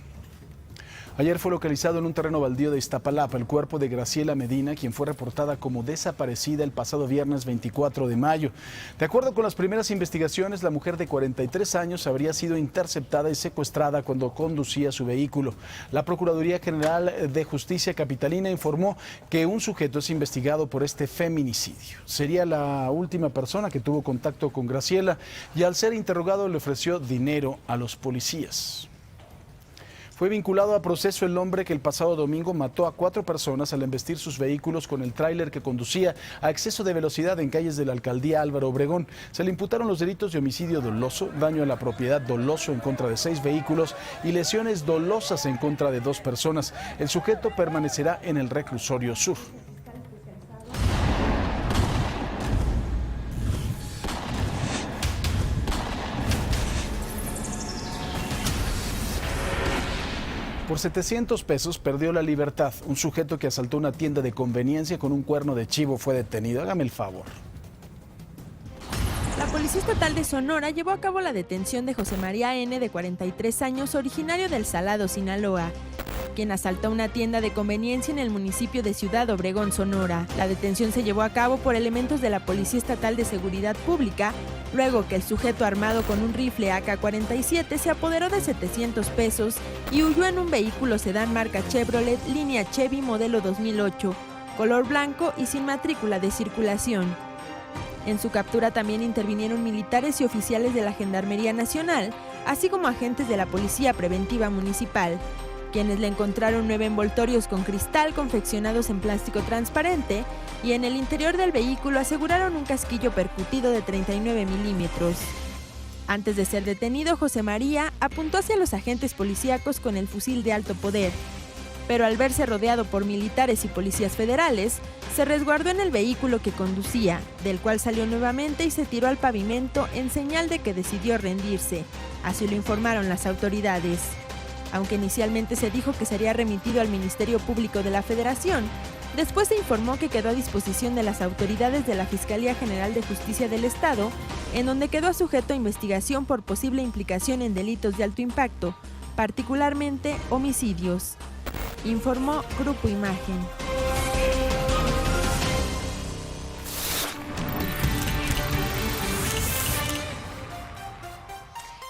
Ayer fue localizado en un terreno baldío de Iztapalapa el cuerpo de Graciela Medina, quien fue reportada como desaparecida el pasado viernes 24 de mayo. De acuerdo con las primeras investigaciones, la mujer de 43 años habría sido interceptada y secuestrada cuando conducía su vehículo. La Procuraduría General de Justicia Capitalina informó que un sujeto es investigado por este feminicidio. Sería la última persona que tuvo contacto con Graciela y al ser interrogado le ofreció dinero a los policías. Fue vinculado a proceso el hombre que el pasado domingo mató a 4 personas al embestir sus vehículos con el tráiler que conducía a exceso de velocidad en calles de la alcaldía Álvaro Obregón. Se le imputaron los delitos de homicidio doloso, daño a la propiedad doloso en contra de 6 vehículos y lesiones dolosas en contra de 2 personas. El sujeto permanecerá en el reclusorio sur. Por 700 pesos perdió la libertad. Un sujeto que asaltó una tienda de conveniencia con un cuerno de chivo fue detenido. Hágame el favor. La Policía Estatal de Sonora llevó a cabo la detención de José María N., de 43 años, originario del Salado, Sinaloa, quien asaltó una tienda de conveniencia en el municipio de Ciudad Obregón, Sonora. La detención se llevó a cabo por elementos de la Policía Estatal de Seguridad Pública, luego que el sujeto armado con un rifle AK-47 se apoderó de 700 pesos y huyó en un vehículo sedán marca Chevrolet línea Chevy modelo 2008, color blanco y sin matrícula de circulación. En su captura también intervinieron militares y oficiales de la Gendarmería Nacional, así como agentes de la Policía Preventiva Municipal, quienes le encontraron 9 envoltorios con cristal confeccionados en plástico transparente y en el interior del vehículo aseguraron un casquillo percutido de 39 milímetros. Antes de ser detenido, José María apuntó hacia los agentes policíacos con el fusil de alto poder, pero al verse rodeado por militares y policías federales, se resguardó en el vehículo que conducía, del cual salió nuevamente y se tiró al pavimento en señal de que decidió rendirse. Así lo informaron las autoridades. Aunque inicialmente se dijo que sería remitido al Ministerio Público de la Federación, después se informó que quedó a disposición de las autoridades de la Fiscalía General de Justicia del Estado, en donde quedó sujeto a investigación por posible implicación en delitos de alto impacto, particularmente homicidios. Informó Grupo Imagen.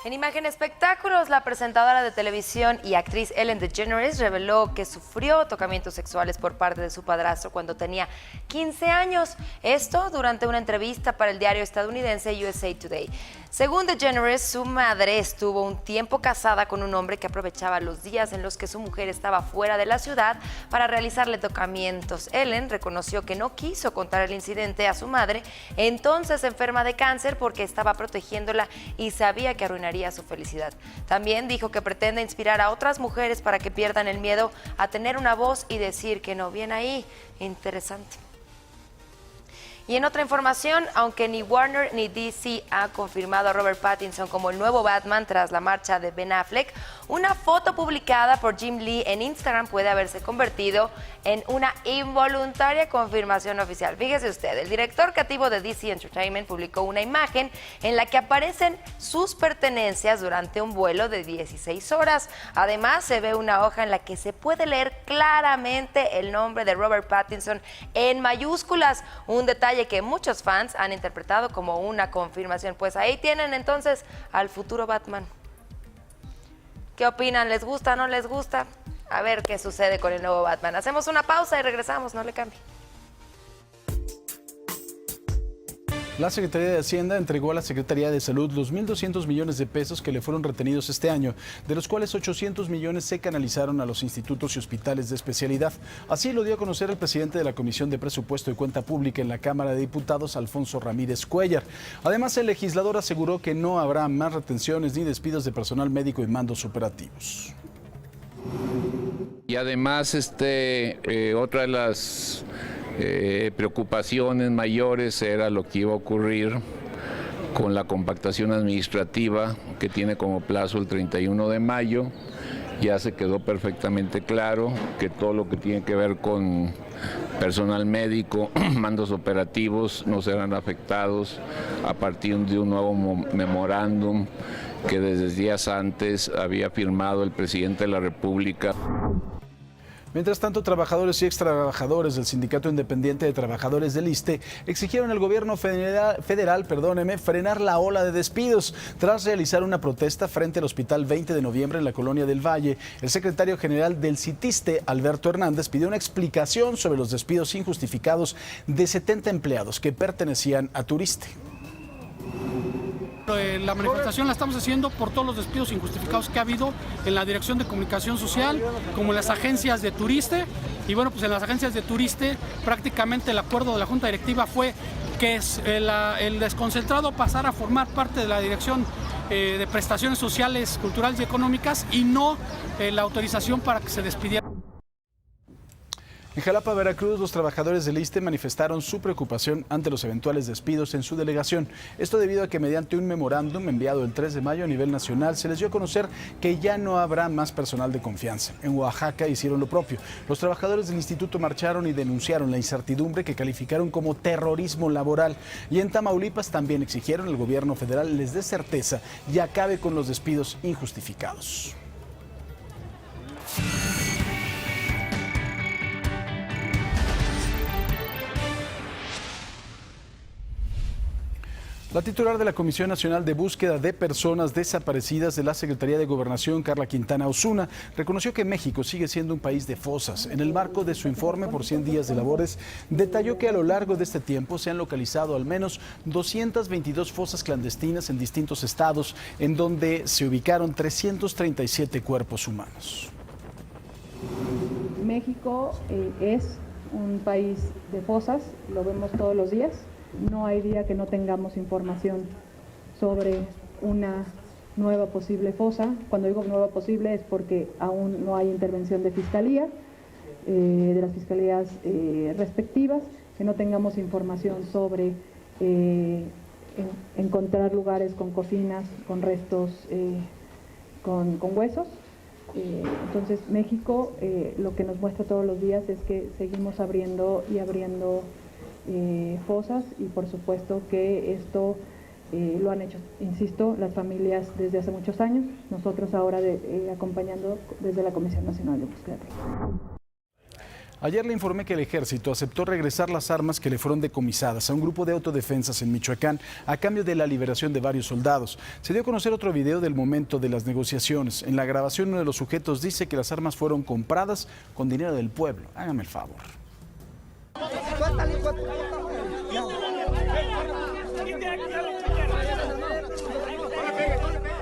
En Imagen Espectáculos, la presentadora de televisión y actriz Ellen DeGeneres reveló que sufrió tocamientos sexuales por parte de su padrastro cuando tenía 15 años. Esto durante una entrevista para el diario estadounidense USA Today. Según DeGeneres, su madre estuvo un tiempo casada con un hombre que aprovechaba los días en los que su mujer estaba fuera de la ciudad para realizarle tocamientos. Ellen reconoció que no quiso contar el incidente a su madre, entonces enferma de cáncer, porque estaba protegiéndola y sabía que arruinaría su felicidad. También dijo que pretende inspirar a otras mujeres para que pierdan el miedo a tener una voz y decir que no. Bien ahí, interesante. Y en otra información, aunque ni Warner ni DC ha confirmado a Robert Pattinson como el nuevo Batman tras la marcha de Ben Affleck, una foto publicada por Jim Lee en Instagram puede haberse convertido en una involuntaria confirmación oficial. Fíjese usted, el director creativo de DC Entertainment publicó una imagen en la que aparecen sus pertenencias durante un vuelo de 16 horas. Además, se ve una hoja en la que se puede leer claramente el nombre de Robert Pattinson en mayúsculas, un detalle que muchos fans han interpretado como una confirmación. Pues ahí tienen entonces al futuro Batman. ¿Qué opinan? ¿Les gusta o no les gusta? A ver qué sucede con el nuevo Batman. Hacemos una pausa y regresamos, no le cambie. La Secretaría de Hacienda entregó a la Secretaría de Salud los 1.200 millones de pesos que le fueron retenidos este año, de los cuales 800 millones se canalizaron a los institutos y hospitales de especialidad. Así lo dio a conocer el presidente de la Comisión de Presupuesto y Cuenta Pública en la Cámara de Diputados, Alfonso Ramírez Cuellar. Además, el legislador aseguró que no habrá más retenciones ni despidos de personal médico y mandos operativos. Y además, otra de las preocupaciones mayores era lo que iba a ocurrir con la compactación administrativa, que tiene como plazo el 31 de mayo. Ya se quedó perfectamente claro que todo lo que tiene que ver con personal médico, mandos operativos, no serán afectados a partir de un nuevo memorándum que desde días antes había firmado el presidente de la República. Mientras tanto, trabajadores y extrabajadores del Sindicato Independiente de Trabajadores del ISSSTE exigieron al gobierno federal, frenar la ola de despidos. Tras realizar una protesta frente al Hospital 20 de Noviembre en la Colonia del Valle, el secretario general del CITISSTE, Alberto Hernández, pidió una explicación sobre los despidos injustificados de 70 empleados que pertenecían a Turiste. La manifestación la estamos haciendo por todos los despidos injustificados que ha habido en la Dirección de Comunicación Social, como en las agencias de Turiste. Y bueno, pues en las agencias de Turiste prácticamente el acuerdo de la Junta Directiva fue que el desconcentrado pasara a formar parte de la Dirección de Prestaciones Sociales, Culturales y Económicas, y no la autorización para que se despidiera. En Jalapa, Veracruz, los trabajadores del ISSSTE manifestaron su preocupación ante los eventuales despidos en su delegación. Esto debido a que mediante un memorándum enviado el 3 de mayo a nivel nacional se les dio a conocer que ya no habrá más personal de confianza. En Oaxaca hicieron lo propio. Los trabajadores del instituto marcharon y denunciaron la incertidumbre que calificaron como terrorismo laboral. Y en Tamaulipas también exigieron al gobierno federal les dé certeza y acabe con los despidos injustificados. La titular de la Comisión Nacional de Búsqueda de Personas Desaparecidas de la Secretaría de Gobernación, Carla Quintana Osuna, reconoció que México sigue siendo un país de fosas. En el marco de su informe por 100 días de labores, detalló que a lo largo de este tiempo se han localizado al menos 222 fosas clandestinas en distintos estados, en donde se ubicaron 337 cuerpos humanos. México es un país de fosas, lo vemos todos los días. No hay día que no tengamos información sobre una nueva posible fosa. Cuando digo nueva posible es porque aún no hay intervención de fiscalía, de las fiscalías respectivas, que no tengamos información sobre encontrar lugares con cocinas, con restos, con huesos. Entonces México lo que nos muestra todos los días es que seguimos abriendo y abriendo fosas, y por supuesto que esto lo han hecho, insisto, las familias desde hace muchos años, nosotros ahora acompañando desde la Comisión Nacional de Búsqueda. Ayer le informé que el ejército aceptó regresar las armas que le fueron decomisadas a un grupo de autodefensas en Michoacán a cambio de la liberación de varios soldados. Se dio a conocer otro video del momento de las negociaciones. En la grabación uno de los sujetos dice que las armas fueron compradas con dinero del pueblo. Hágame el favor.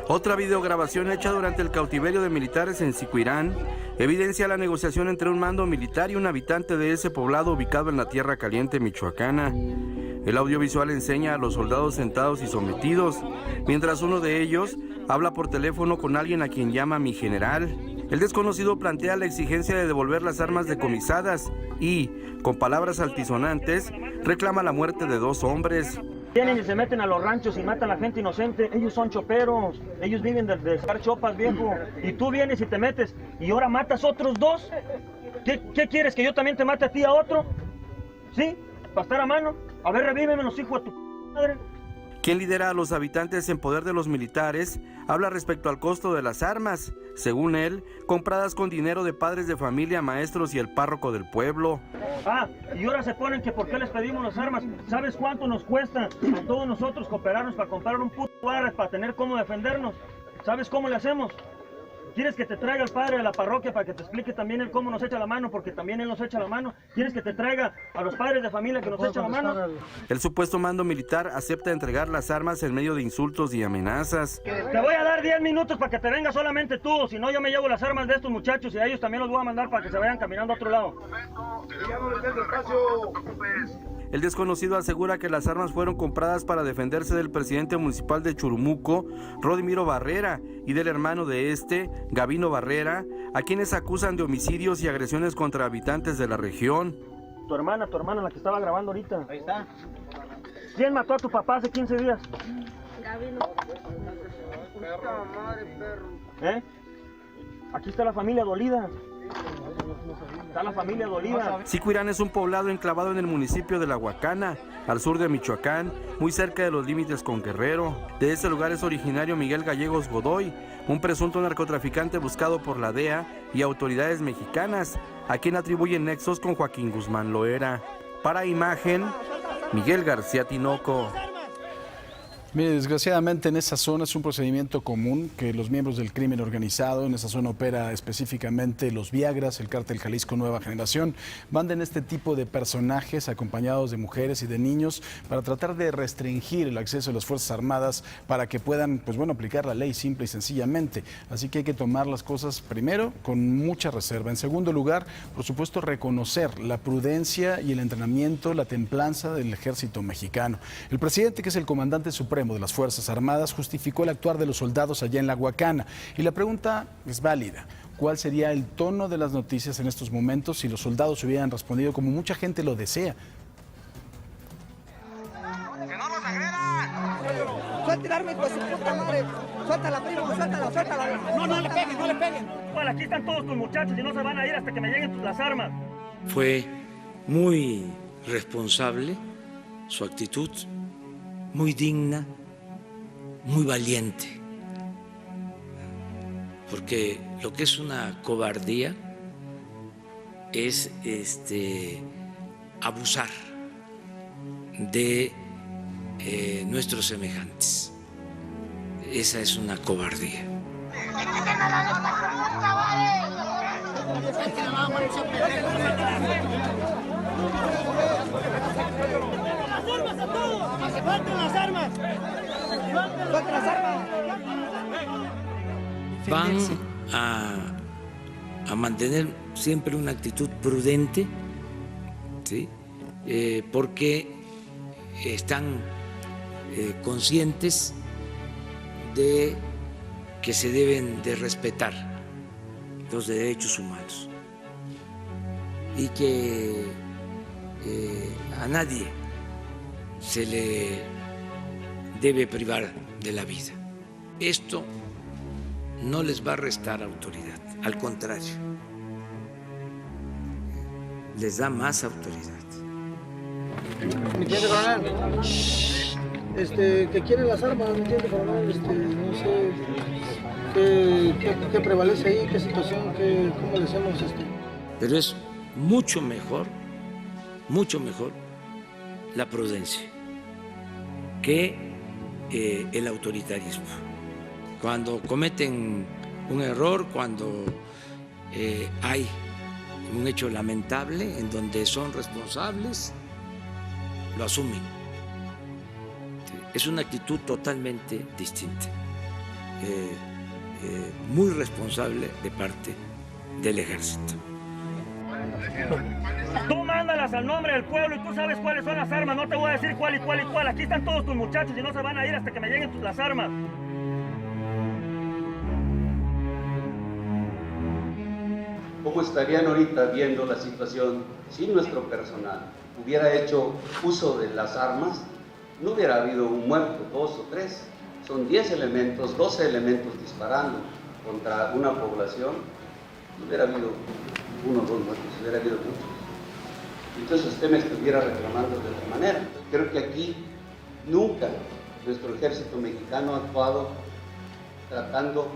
Otra videograbación hecha durante el cautiverio de militares en Sicuirán evidencia la negociación entre un mando militar y un habitante de ese poblado ubicado en la Tierra Caliente michoacana. El audiovisual enseña a los soldados sentados y sometidos, mientras uno de ellos habla por teléfono con alguien a quien llama mi general. El desconocido plantea la exigencia de devolver las armas decomisadas y, con palabras altisonantes, reclama la muerte de 2 hombres. Vienen y se meten a los ranchos y matan a la gente inocente. Ellos son choperos, ellos viven de estar chopas, viejo. Y tú vienes y te metes y ahora matas otros 2. ¿Qué quieres? ¿Que yo también te mate a ti a otro? ¿Sí? ¿Para estar a mano? A ver, revíveme los hijos de tu madre. Quien lidera a los habitantes en poder de los militares habla respecto al costo de las armas, según él, compradas con dinero de padres de familia, maestros y el párroco del pueblo. Y ahora se ponen que por qué les pedimos las armas. ¿Sabes cuánto nos cuesta a todos nosotros cooperarnos para comprar un puto arma para tener cómo defendernos? ¿Sabes cómo le hacemos? ¿Quieres que te traiga el padre de la parroquia para que te explique también él cómo nos echa la mano? Porque también él nos echa la mano. ¿Quieres que te traiga a los padres de familia que nos echan la mano? El supuesto mando militar acepta entregar las armas en medio de insultos y amenazas. Te voy a dar 10 minutos para que te venga solamente tú. Si no, yo me llevo las armas de estos muchachos y a ellos también los voy a mandar para que se vayan caminando a otro lado. El desconocido asegura que las armas fueron compradas para defenderse del presidente municipal de Churumuco, Rodimiro Barrera, y del hermano de este, Gavino Barrera, a quienes acusan de homicidios y agresiones contra habitantes de la región. Tu hermana, la que estaba grabando ahorita. Ahí está. ¿Quién mató a tu papá hace 15 días? Gavino. Aquí está la familia dolida. Está la familia dolida. Sicuirán es un poblado enclavado en el municipio de La Huacana, al sur de Michoacán, muy cerca de los límites con Guerrero. De ese lugar es originario Miguel Gallegos Godoy, un presunto narcotraficante buscado por la DEA y autoridades mexicanas, a quien atribuyen nexos con Joaquín Guzmán Loera. Para Imagen, Miguel García Tinoco. Mire, desgraciadamente en esa zona es un procedimiento común que los miembros del crimen organizado, en esa zona opera específicamente los Viagras, el Cártel Jalisco Nueva Generación, mandan este tipo de personajes acompañados de mujeres y de niños para tratar de restringir el acceso de las Fuerzas Armadas para que puedan, pues bueno, aplicar la ley simple y sencillamente. Así que hay que tomar las cosas primero con mucha reserva. En segundo lugar, por supuesto, reconocer la prudencia y el entrenamiento, la templanza del ejército mexicano. El presidente, que es el comandante supremo de las Fuerzas Armadas, justificó el actuar de los soldados allá en La Huacana. Y la pregunta es válida. ¿Cuál sería el tono de las noticias en estos momentos si los soldados hubieran respondido como mucha gente lo desea? ¡Que no nos agredan! ¡Suéltala, hijo de su puta madre! ¡Suéltala, primo! ¡Suéltala! No le peguen! Bueno, aquí están todos tus muchachos y no se van a ir hasta que me lleguen las armas. Fue muy responsable su actitud, muy digna, muy valiente, porque lo que es una cobardía es abusar de nuestros semejantes. Esa es una cobardía. Van a mantener siempre una actitud prudente, ¿sí? Porque están conscientes de que se deben de respetar los derechos humanos y que a nadie se le debe privar de la vida. Esto no les va a restar autoridad, al contrario, les da más autoridad. Mi teniente coronel, que quieren las armas, mi teniente coronel, no sé qué prevalece ahí, qué situación, cómo le hacemos. Pero es mucho mejor la prudencia que el autoritarismo. Cuando cometen un error, cuando hay un hecho lamentable en donde son responsables, lo asumen. Es una actitud totalmente distinta, muy responsable de parte del ejército. Tú mándalas al nombre del pueblo y tú sabes cuáles son las armas. No te voy a decir cuál y cuál y cuál. Aquí están todos tus muchachos y no se van a ir hasta que me lleguen las armas. ¿Cómo estarían ahorita viendo la situación si nuestro personal hubiera hecho uso de las armas? No hubiera habido un muerto, 2 o 3. Son 10 elementos, 12 elementos disparando contra una población. No hubiera habido 1 o 2 muertos, hubiera habido muchos. Entonces usted me estuviera reclamando de otra manera. Creo que aquí nunca nuestro ejército mexicano ha actuado tratando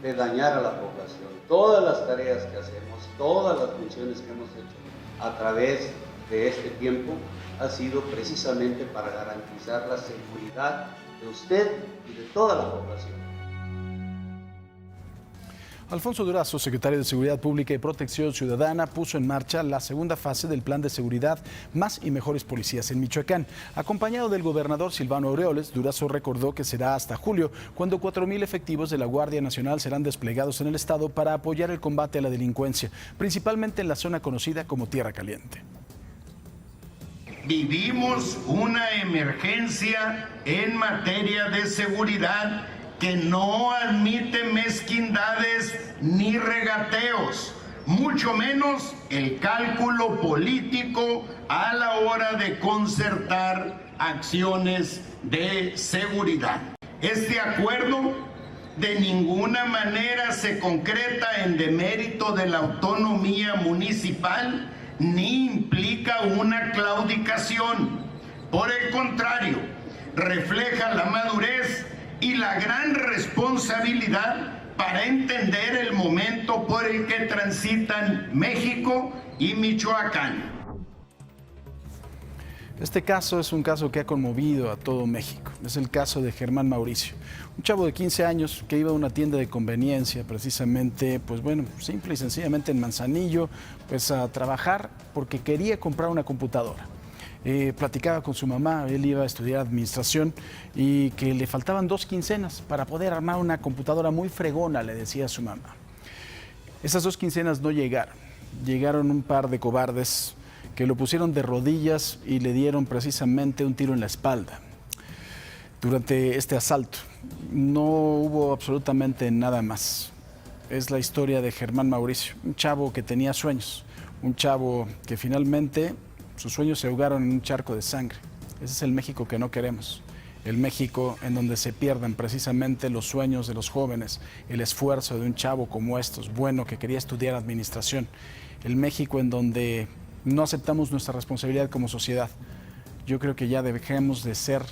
de dañar a la población. Todas las tareas que hacemos, todas las funciones que hemos hecho a través de este tiempo ha sido precisamente para garantizar la seguridad de usted y de toda la población. Alfonso Durazo, secretario de Seguridad Pública y Protección Ciudadana, puso en marcha la segunda fase del plan de seguridad Más y Mejores Policías en Michoacán. Acompañado del gobernador Silvano Aureoles, Durazo recordó que será hasta julio cuando 4,000 efectivos de la Guardia Nacional serán desplegados en el estado para apoyar el combate a la delincuencia, principalmente en la zona conocida como Tierra Caliente. Vivimos una emergencia en materia de seguridad que no admite mezquindades ni regateos, mucho menos el cálculo político a la hora de concertar acciones de seguridad. Este acuerdo de ninguna manera se concreta en demérito de la autonomía municipal ni implica una claudicación. Por el contrario, refleja la madurez y la gran responsabilidad para entender el momento por el que transitan México y Michoacán. Este caso es un caso que ha conmovido a todo México. Es el caso de Germán Mauricio, un chavo de 15 años que iba a una tienda de conveniencia, precisamente, simple y sencillamente en Manzanillo, a trabajar porque quería comprar una computadora. Platicaba con su mamá, él iba a estudiar administración y que le faltaban 2 quincenas para poder armar una computadora muy fregona, le decía a su mamá. Esas 2 quincenas no llegaron. Llegaron un par de cobardes que lo pusieron de rodillas y le dieron precisamente un tiro en la espalda. Durante este asalto no hubo absolutamente nada más. Es la historia de Germán Mauricio, un chavo que tenía sueños, un chavo que finalmente sus sueños se ahogaron en un charco de sangre. Ese es el México que no queremos. El México en donde se pierdan precisamente los sueños de los jóvenes, el esfuerzo de un chavo como estos, bueno, que quería estudiar administración. El México en donde no aceptamos nuestra responsabilidad como sociedad. Yo creo que ya dejemos de ser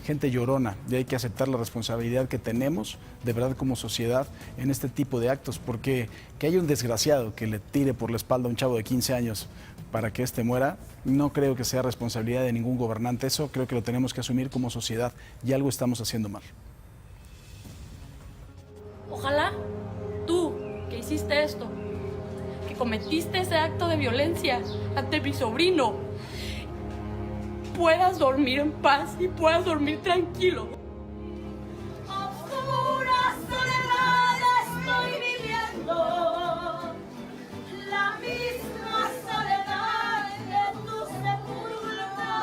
gente llorona y hay que aceptar la responsabilidad que tenemos de verdad como sociedad en este tipo de actos, porque que haya un desgraciado que le tire por la espalda a un chavo de 15 años, para que este muera, no creo que sea responsabilidad de ningún gobernante. Eso creo que lo tenemos que asumir como sociedad y algo estamos haciendo mal. Ojalá tú, que hiciste esto, que cometiste ese acto de violencia ante mi sobrino, puedas dormir en paz y puedas dormir tranquilo. Oscura soledad estoy viviendo, la misma soledad de tu sepulcro.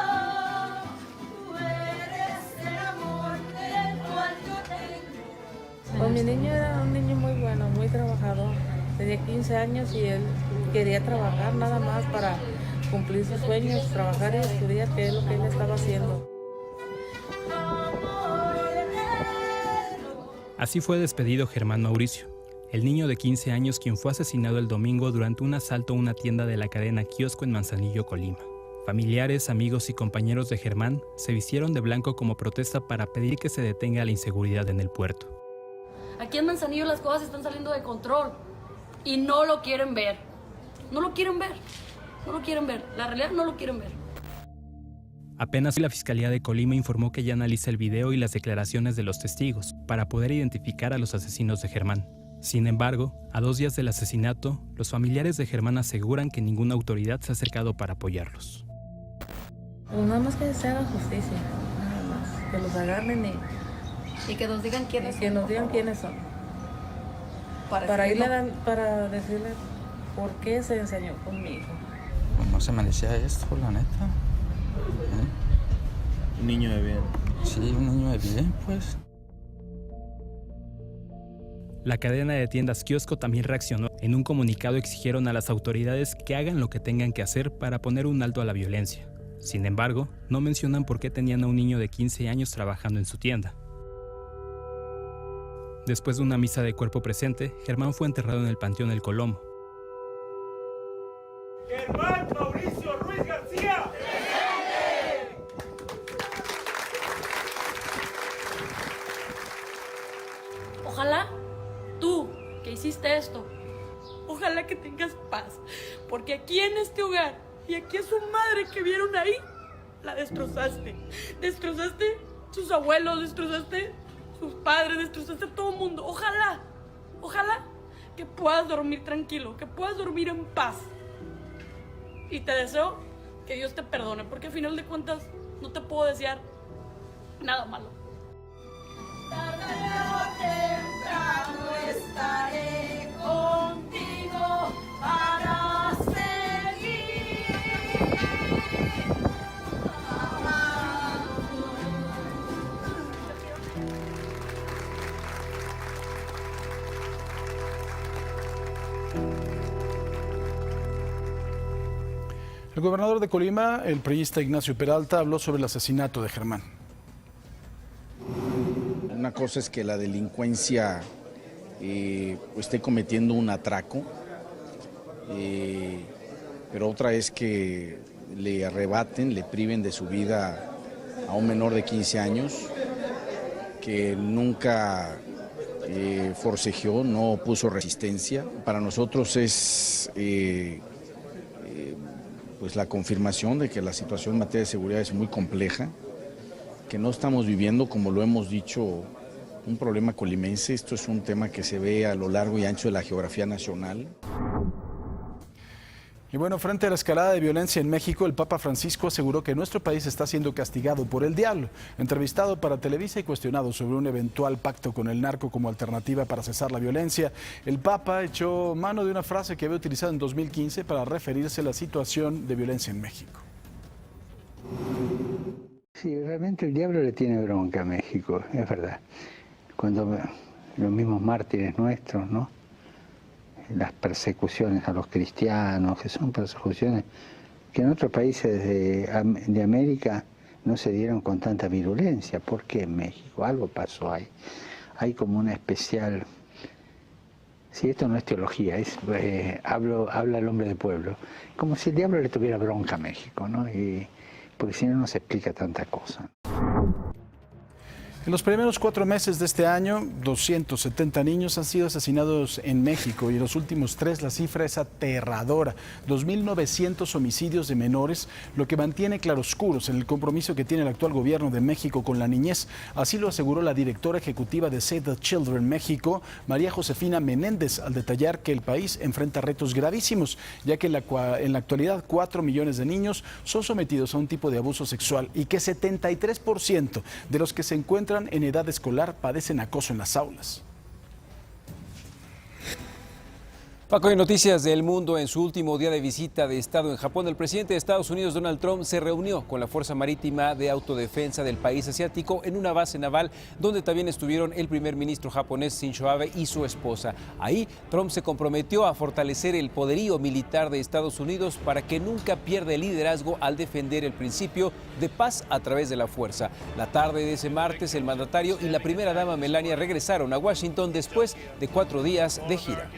Tú eres el amor del cual yo tengo. Pues mi niño era un niño muy bueno, muy trabajador. Tenía 15 años y él quería trabajar nada más para cumplir sus sueños, trabajar y estudiar, que es lo que él estaba haciendo. Así fue despedido Germán Mauricio, el niño de 15 años quien fue asesinado el domingo durante un asalto a una tienda de la cadena Kiosco en Manzanillo, Colima. Familiares, amigos y compañeros de Germán se vistieron de blanco como protesta para pedir que se detenga la inseguridad en el puerto. Aquí en Manzanillo las cosas están saliendo de control y no lo quieren ver. No lo quieren ver. No lo quieren ver. La realidad no lo quieren ver. Apenas la Fiscalía de Colima informó que ya analiza el video y las declaraciones de los testigos para poder identificar a los asesinos de Germán. Sin embargo, a 2 días del asesinato, los familiares de Germán aseguran que ninguna autoridad se ha acercado para apoyarlos. Pues nada más que se haga justicia, nada más. Que los agarren Y que nos digan quiénes son. Que nos digan quiénes son. Para decirle por qué se enseñó conmigo. Pues no se merecía esto, la neta. Un niño de bien. Sí, un niño de bien, pues. La cadena de tiendas Kiosco también reaccionó. En un comunicado exigieron a las autoridades que hagan lo que tengan que hacer para poner un alto a la violencia. Sin embargo, no mencionan por qué tenían a un niño de 15 años trabajando en su tienda. Después de una misa de cuerpo presente, Germán fue enterrado en el Panteón El Colomo. Germán Mauricio Ruiz García. Ojalá tú, que hiciste esto, ojalá que tengas paz. Porque aquí en este hogar y aquí a su madre que vieron ahí, la destrozaste. Destrozaste sus abuelos, destrozaste sus padres, destrozaste a todo el mundo. Ojalá que puedas dormir tranquilo, que puedas dormir en paz. Y te deseo que Dios te perdone, porque al final de cuentas no te puedo desear nada malo. Tarde o temprano estaré contigo para seguir amando. El gobernador de Colima, el priista Ignacio Peralta, habló sobre el asesinato de Germán. Una cosa es que la delincuencia esté cometiendo un atraco, pero otra es que le arrebaten, le priven de su vida a un menor de 15 años que nunca forcejeó, no puso resistencia. Para nosotros es pues la confirmación de que la situación en materia de seguridad es muy compleja, que no estamos viviendo, como lo hemos dicho, un problema colimense. Esto es un tema que se ve a lo largo y ancho de la geografía nacional. Y bueno, frente a la escalada de violencia en México, el Papa Francisco aseguró que nuestro país está siendo castigado por el diablo. Entrevistado para Televisa y cuestionado sobre un eventual pacto con el narco como alternativa para cesar la violencia, el Papa echó mano de una frase que había utilizado en 2015 para referirse a la situación de violencia en México. Sí, realmente el diablo le tiene bronca a México, es verdad. Cuando los mismos mártires nuestros, ¿no? Las persecuciones a los cristianos, que son persecuciones que en otros países de América no se dieron con tanta virulencia. ¿Por qué en México? Algo pasó ahí. Hay como una especial... Sí, esto no es teología, habla el hombre del pueblo. Como si el diablo le tuviera bronca a México, ¿no? Porque si no, no se explica tanta cosa. En los primeros 4 meses de este año, 270 niños han sido asesinados en México y en los últimos 3 la cifra es aterradora. 2.900 homicidios de menores, lo que mantiene claroscuros en el compromiso que tiene el actual gobierno de México con la niñez. Así lo aseguró la directora ejecutiva de Save the Children México, María Josefina Menéndez, al detallar que el país enfrenta retos gravísimos, ya que en la actualidad 4 millones de niños son sometidos a un tipo de abuso sexual y que 73% de los que se encuentran en edad escolar padecen acoso en las aulas. Paco, en Noticias del Mundo, en su último día de visita de Estado en Japón, el presidente de Estados Unidos, Donald Trump, se reunió con la Fuerza Marítima de Autodefensa del país asiático en una base naval donde también estuvieron el primer ministro japonés Shinzo Abe y su esposa. Ahí, Trump se comprometió a fortalecer el poderío militar de Estados Unidos para que nunca pierda el liderazgo al defender el principio de paz a través de la fuerza. La tarde de ese martes, el mandatario y la primera dama Melania regresaron a Washington después de 4 días de gira.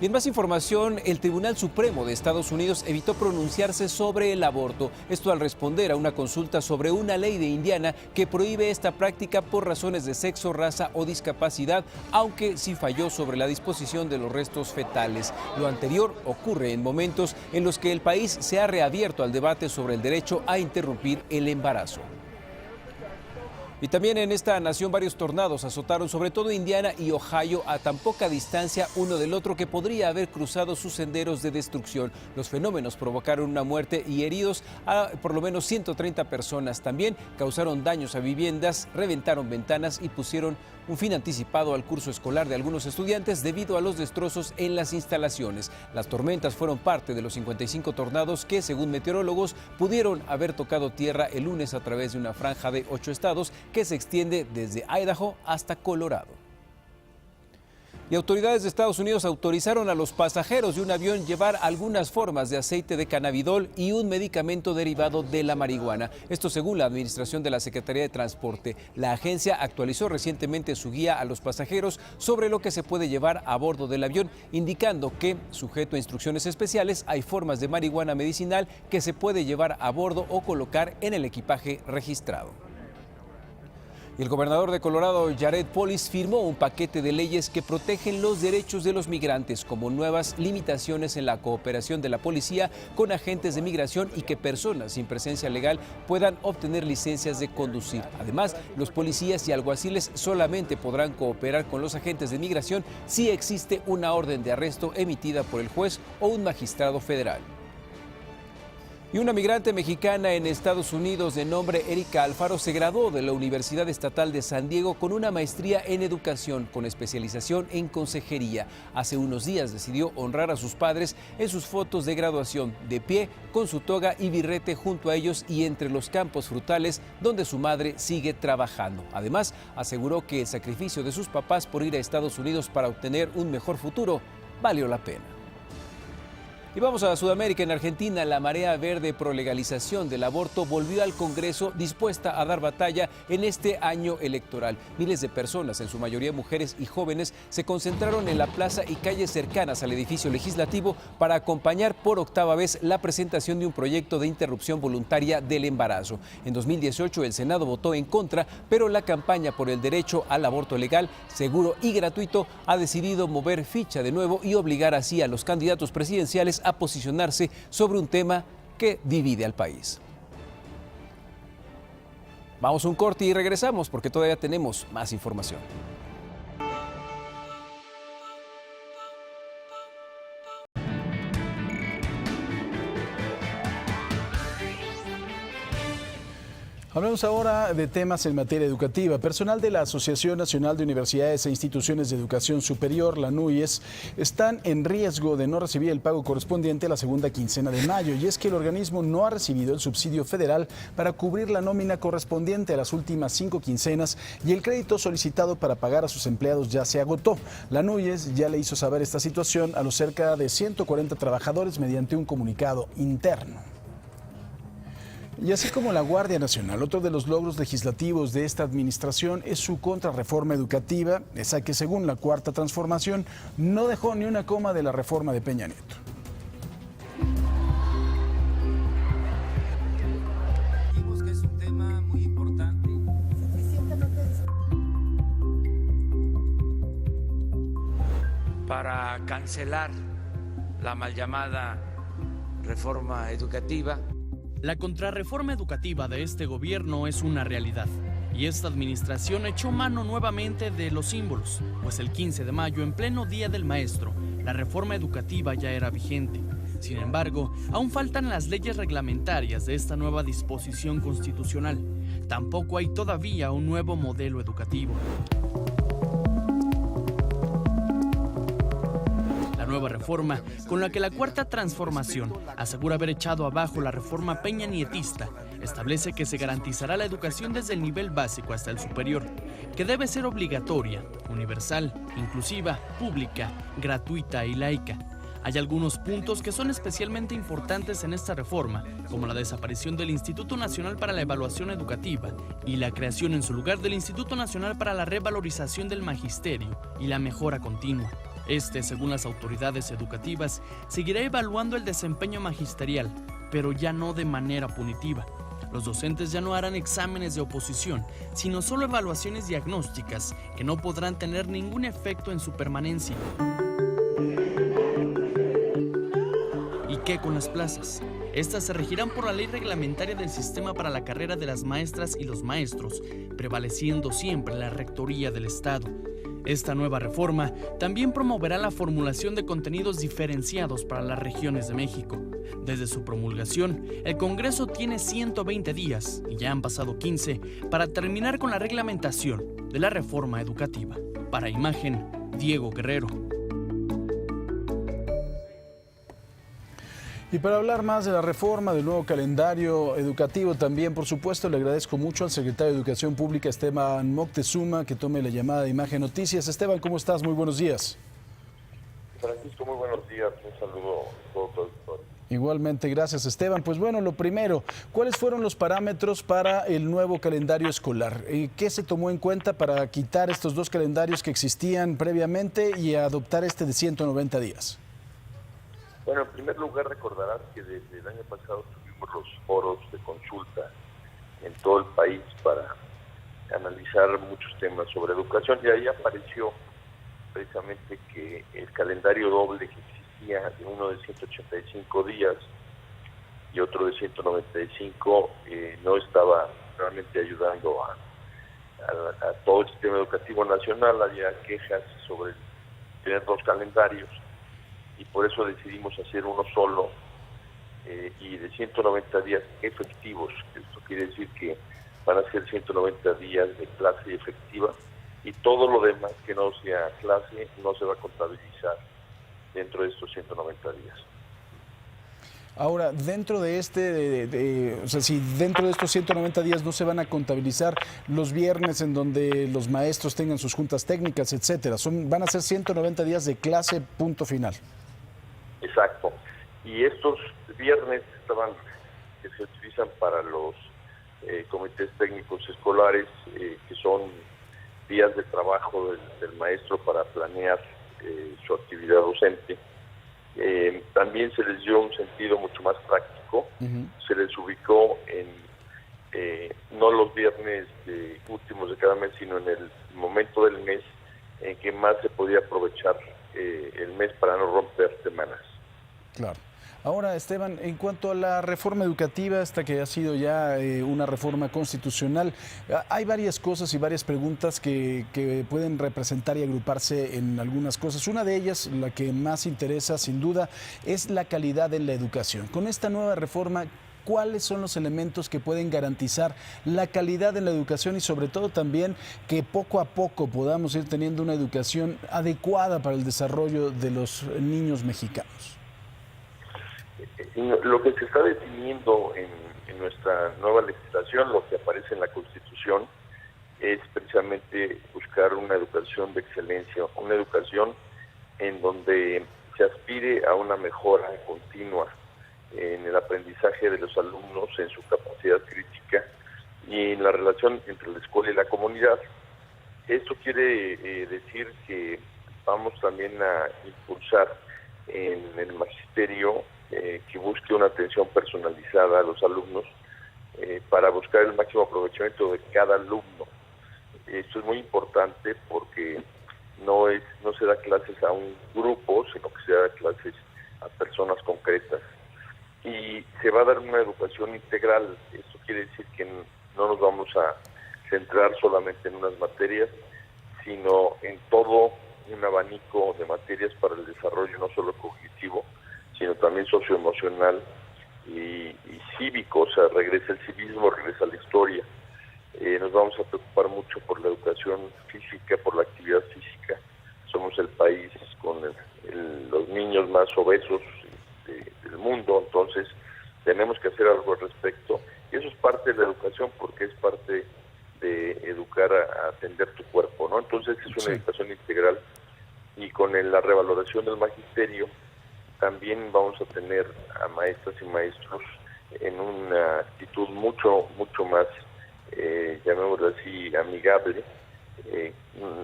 Y en más información, el Tribunal Supremo de Estados Unidos evitó pronunciarse sobre el aborto. Esto al responder a una consulta sobre una ley de Indiana que prohíbe esta práctica por razones de sexo, raza o discapacidad, aunque sí falló sobre la disposición de los restos fetales. Lo anterior ocurre en momentos en los que el país se ha reabierto al debate sobre el derecho a interrumpir el embarazo. Y también en esta nación varios tornados azotaron sobre todo Indiana y Ohio a tan poca distancia uno del otro que podría haber cruzado sus senderos de destrucción. Los fenómenos provocaron una muerte y heridos a por lo menos 130 personas. También causaron daños a viviendas, reventaron ventanas y pusieron un fin anticipado al curso escolar de algunos estudiantes debido a los destrozos en las instalaciones. Las tormentas fueron parte de los 55 tornados que, según meteorólogos, pudieron haber tocado tierra el lunes a través de una franja de 8 estados que se extiende desde Idaho hasta Colorado. Y autoridades de Estados Unidos autorizaron a los pasajeros de un avión llevar algunas formas de aceite de cannabidol y un medicamento derivado de la marihuana. Esto según la administración de la Secretaría de Transporte. La agencia actualizó recientemente su guía a los pasajeros sobre lo que se puede llevar a bordo del avión, indicando que, sujeto a instrucciones especiales, hay formas de marihuana medicinal que se puede llevar a bordo o colocar en el equipaje registrado. Y el gobernador de Colorado, Jared Polis, firmó un paquete de leyes que protegen los derechos de los migrantes, como nuevas limitaciones en la cooperación de la policía con agentes de migración y que personas sin presencia legal puedan obtener licencias de conducir. Además, los policías y alguaciles solamente podrán cooperar con los agentes de migración si existe una orden de arresto emitida por el juez o un magistrado federal. Y una migrante mexicana en Estados Unidos de nombre Erika Alfaro se graduó de la Universidad Estatal de San Diego con una maestría en educación con especialización en consejería. Hace unos días decidió honrar a sus padres en sus fotos de graduación, de pie, con su toga y birrete junto a ellos y entre los campos frutales donde su madre sigue trabajando. Además, aseguró que el sacrificio de sus papás por ir a Estados Unidos para obtener un mejor futuro valió la pena. Y vamos a Sudamérica. En Argentina, la marea verde pro legalización del aborto volvió al Congreso dispuesta a dar batalla en este año electoral. Miles de personas, en su mayoría mujeres y jóvenes, se concentraron en la plaza y calles cercanas al edificio legislativo para acompañar por 8ª vez la presentación de un proyecto de interrupción voluntaria del embarazo. En 2018 el Senado votó en contra, pero la campaña por el derecho al aborto legal, seguro y gratuito ha decidido mover ficha de nuevo y obligar así a los candidatos presidenciales a posicionarse sobre un tema que divide al país. Vamos a un corte y regresamos porque todavía tenemos más información. Hablamos ahora de temas en materia educativa. Personal de la Asociación Nacional de Universidades e Instituciones de Educación Superior, la ANUYES, están en riesgo de no recibir el pago correspondiente a la segunda quincena de mayo. Y es que el organismo no ha recibido el subsidio federal para cubrir la nómina correspondiente a las últimas 5 quincenas y el crédito solicitado para pagar a sus empleados ya se agotó. La ANUYES ya le hizo saber esta situación a los cerca de 140 trabajadores mediante un comunicado interno. Y así como la Guardia Nacional, otro de los logros legislativos de esta administración es su contrarreforma educativa, esa que según la Cuarta Transformación no dejó ni una coma de la reforma de Peña Nieto. para cancelar la mal llamada reforma educativa. La contrarreforma educativa de este gobierno es una realidad. Y esta administración echó mano nuevamente de los símbolos, pues el 15 de mayo, en pleno Día del Maestro, la reforma educativa ya era vigente. Sin embargo, aún faltan las leyes reglamentarias de esta nueva disposición constitucional. Tampoco hay todavía un nuevo modelo educativo. La nueva reforma, con la que la Cuarta Transformación asegura haber echado abajo la reforma peñanietista, establece que se garantizará la educación desde el nivel básico hasta el superior, que debe ser obligatoria, universal, inclusiva, pública, gratuita y laica. Hay algunos puntos que son especialmente importantes en esta reforma, como la desaparición del Instituto Nacional para la Evaluación Educativa y la creación en su lugar del Instituto Nacional para la Revalorización del Magisterio y la Mejora Continua. Según las autoridades educativas, seguirá evaluando el desempeño magisterial, pero ya no de manera punitiva. Los docentes ya no harán exámenes de oposición, sino solo evaluaciones diagnósticas que no podrán tener ningún efecto en su permanencia. ¿Y qué con las plazas? Estas se regirán por la ley reglamentaria del sistema para la carrera de las maestras y los maestros, prevaleciendo siempre la rectoría del Estado. Esta nueva reforma también promoverá la formulación de contenidos diferenciados para las regiones de México. Desde su promulgación, el Congreso tiene 120 días, y ya han pasado 15, para terminar con la reglamentación de la reforma educativa. Para Imagen, Diego Guerrero. Y para hablar más de la reforma del nuevo calendario educativo también, por supuesto, le agradezco mucho al secretario de Educación Pública, Esteban Moctezuma, que tome la llamada de Imagen Noticias. Esteban, ¿cómo estás? Muy buenos días. Francisco, muy buenos días. Un saludo a todo tu auditorio. Igualmente, gracias, Esteban. Pues bueno, lo primero, ¿cuáles fueron los parámetros para el nuevo calendario escolar? ¿Qué se tomó en cuenta para quitar estos dos calendarios que existían previamente y adoptar este de 190 días? Bueno, en primer lugar recordarás que desde el año pasado tuvimos los foros de consulta en todo el país para analizar muchos temas sobre educación, y ahí apareció precisamente que el calendario doble que existía, de uno de 185 días y otro de 195, no estaba realmente ayudando a todo el sistema educativo nacional. Había quejas sobre tener dos calendarios, y por eso decidimos hacer uno solo y de 190 días efectivos. Esto quiere decir que van a ser 190 días de clase efectiva, y todo lo demás que no sea clase no se va a contabilizar dentro de estos 190 días. Ahora, dentro de si dentro de estos 190 días no se van a contabilizar los viernes en donde los maestros tengan sus juntas técnicas, etcétera, van a ser 190 días de clase, punto final. Exacto. Y estos viernes que se utilizan para los comités técnicos escolares, que son días de trabajo del maestro para planear su actividad docente, también se les dio un sentido mucho más práctico. Se les ubicó en no los viernes últimos de cada mes, sino en el momento del mes en que más se podía aprovechar el mes para no romper semanas. Claro. Ahora, Esteban, en cuanto a la reforma educativa, esta que ha sido ya una reforma constitucional, hay varias cosas y varias preguntas que pueden representar y agruparse en algunas cosas. Una de ellas, la que más interesa sin duda, es la calidad en la educación. Con esta nueva reforma, ¿cuáles son los elementos que pueden garantizar la calidad en la educación y sobre todo también que poco a poco podamos ir teniendo una educación adecuada para el desarrollo de los niños mexicanos? Lo que se está definiendo en nuestra nueva legislación, lo que aparece en la Constitución, es precisamente buscar una educación de excelencia, una educación en donde se aspire a una mejora continua en el aprendizaje de los alumnos, en su capacidad crítica y en la relación entre la escuela y la comunidad. Esto quiere decir que vamos también a impulsar en el magisterio que busque una atención personalizada a los alumnos para buscar el máximo aprovechamiento de cada alumno. Esto es muy importante porque no se da clases a un grupo, sino que se da clases a personas concretas. Y se va a dar una educación integral. Esto quiere decir que no nos vamos a centrar solamente en unas materias, sino en todo un abanico de materias para el desarrollo no solo cognitivo, sino también socioemocional y cívico. O sea, regresa el civismo, regresa la historia. Nos vamos a preocupar mucho por la educación física, por la actividad física. Somos el país con los niños más obesos del mundo, entonces tenemos que hacer algo al respecto. Y eso es parte de la educación, porque es parte de educar a atender tu cuerpo, ¿no? Entonces es una educación integral, y con la revaloración del magisterio también vamos a tener a maestras y maestros en una actitud mucho más, llamémoslo así, amigable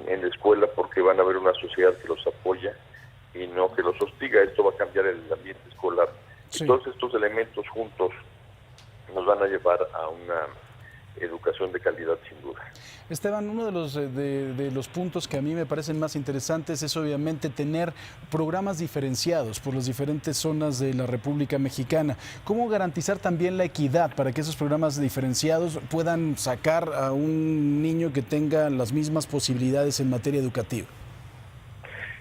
en la escuela, porque van a ver una sociedad que los apoya y no que los hostiga. Esto va a cambiar el ambiente escolar. Sí. Y todos estos elementos juntos nos van a llevar a una educación de calidad, sin duda. Esteban, uno de los puntos que a mí me parecen más interesantes es obviamente tener programas diferenciados por las diferentes zonas de la República Mexicana. ¿Cómo garantizar también la equidad para que esos programas diferenciados puedan sacar a un niño que tenga las mismas posibilidades en materia educativa?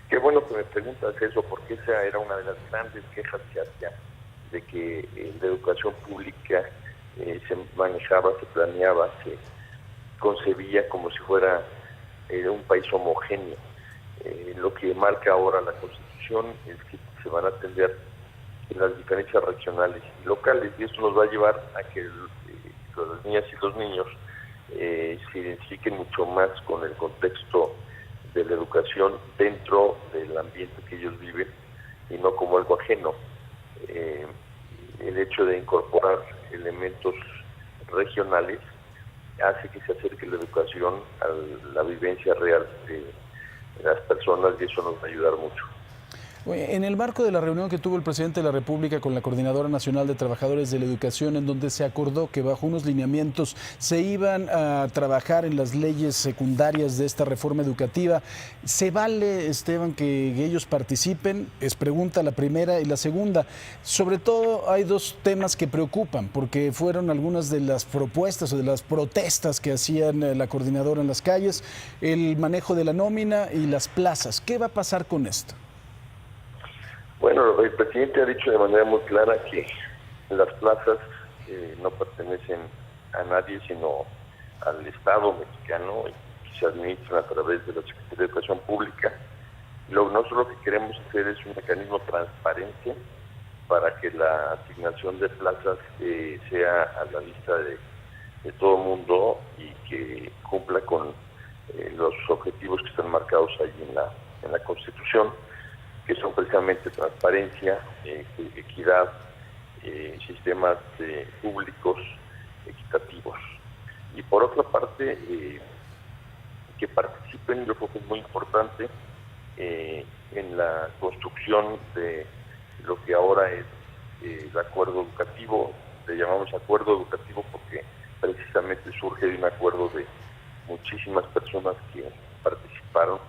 Qué bueno que me preguntas eso, porque esa era una de las grandes quejas que hacía, de que la educación pública se manejaba, se planeaba, se concebía como si fuera un país homogéneo. Lo que marca ahora la Constitución es que se van a atender las diferencias regionales y locales, y esto nos va a llevar a que las niñas y los niños se identifiquen mucho más con el contexto de la educación dentro del ambiente que ellos viven y no como algo ajeno. El hecho de incorporar elementos regionales hace que se acerque la educación a la vivencia real de las personas, y eso nos va a ayudar mucho. En el marco de la reunión que tuvo el presidente de la República con la Coordinadora Nacional de Trabajadores de la Educación, en donde se acordó que bajo unos lineamientos se iban a trabajar en las leyes secundarias de esta reforma educativa, ¿se vale, Esteban, que ellos participen? Es pregunta la primera. Y la segunda, sobre todo hay dos temas que preocupan, porque fueron algunas de las propuestas o de las protestas que hacían la coordinadora en las calles: el manejo de la nómina y las plazas. ¿Qué va a pasar con esto? Bueno, el presidente ha dicho de manera muy clara que las plazas no pertenecen a nadie, sino al Estado mexicano, y que se administran a través de la Secretaría de Educación Pública. Nosotros lo que queremos hacer es un mecanismo transparente para que la asignación de plazas sea a la vista de todo el mundo y que cumpla con los objetivos que están marcados ahí en la Constitución, que son precisamente transparencia, equidad, sistemas públicos equitativos. Y por otra parte, que participen, yo creo que es muy importante, en la construcción de lo que ahora es el acuerdo educativo. Le llamamos acuerdo educativo porque precisamente surge de un acuerdo de muchísimas personas que participaron.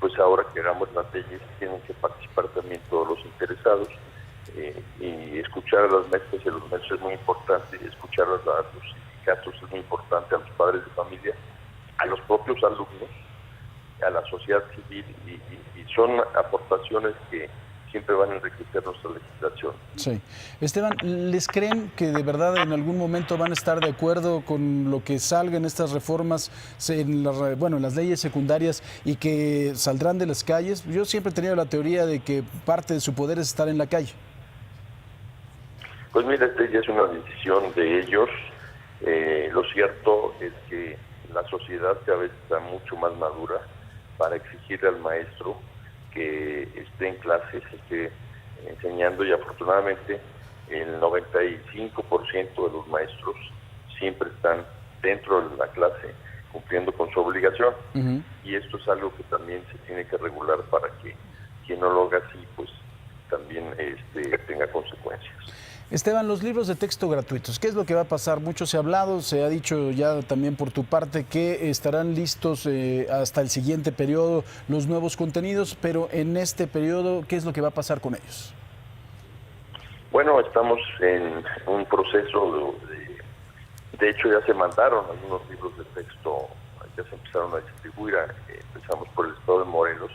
Pues ahora que hagamos las leyes tienen que participar también todos los interesados, y escuchar a las maestras y a los maestros es muy importante, escuchar a los sindicatos es muy importante, a los padres de familia, a los propios alumnos, a la sociedad civil, y son aportaciones que siempre van a enriquecer nuestra legislación. Sí. Esteban, ¿les creen que de verdad en algún momento van a estar de acuerdo con lo que salga en estas reformas, en las leyes secundarias, y que saldrán de las calles? Yo siempre he tenido la teoría de que parte de su poder es estar en la calle. Pues mira, esta ya es una decisión de ellos. Lo cierto es que la sociedad cada vez está mucho más madura para exigirle al maestro que esté en clases, esté enseñando, y afortunadamente el 95% de los maestros siempre están dentro de la clase cumpliendo con su obligación. Y esto es algo que también se tiene que regular para que quien no lo haga así pues también tenga consecuencias. Esteban, los libros de texto gratuitos, ¿qué es lo que va a pasar? Mucho se ha hablado, se ha dicho ya también por tu parte que estarán listos hasta el siguiente periodo los nuevos contenidos, pero en este periodo, ¿qué es lo que va a pasar con ellos? Bueno, estamos en un proceso de hecho ya se mandaron algunos libros de texto, ya se empezaron a distribuir, empezamos por el estado de Morelos,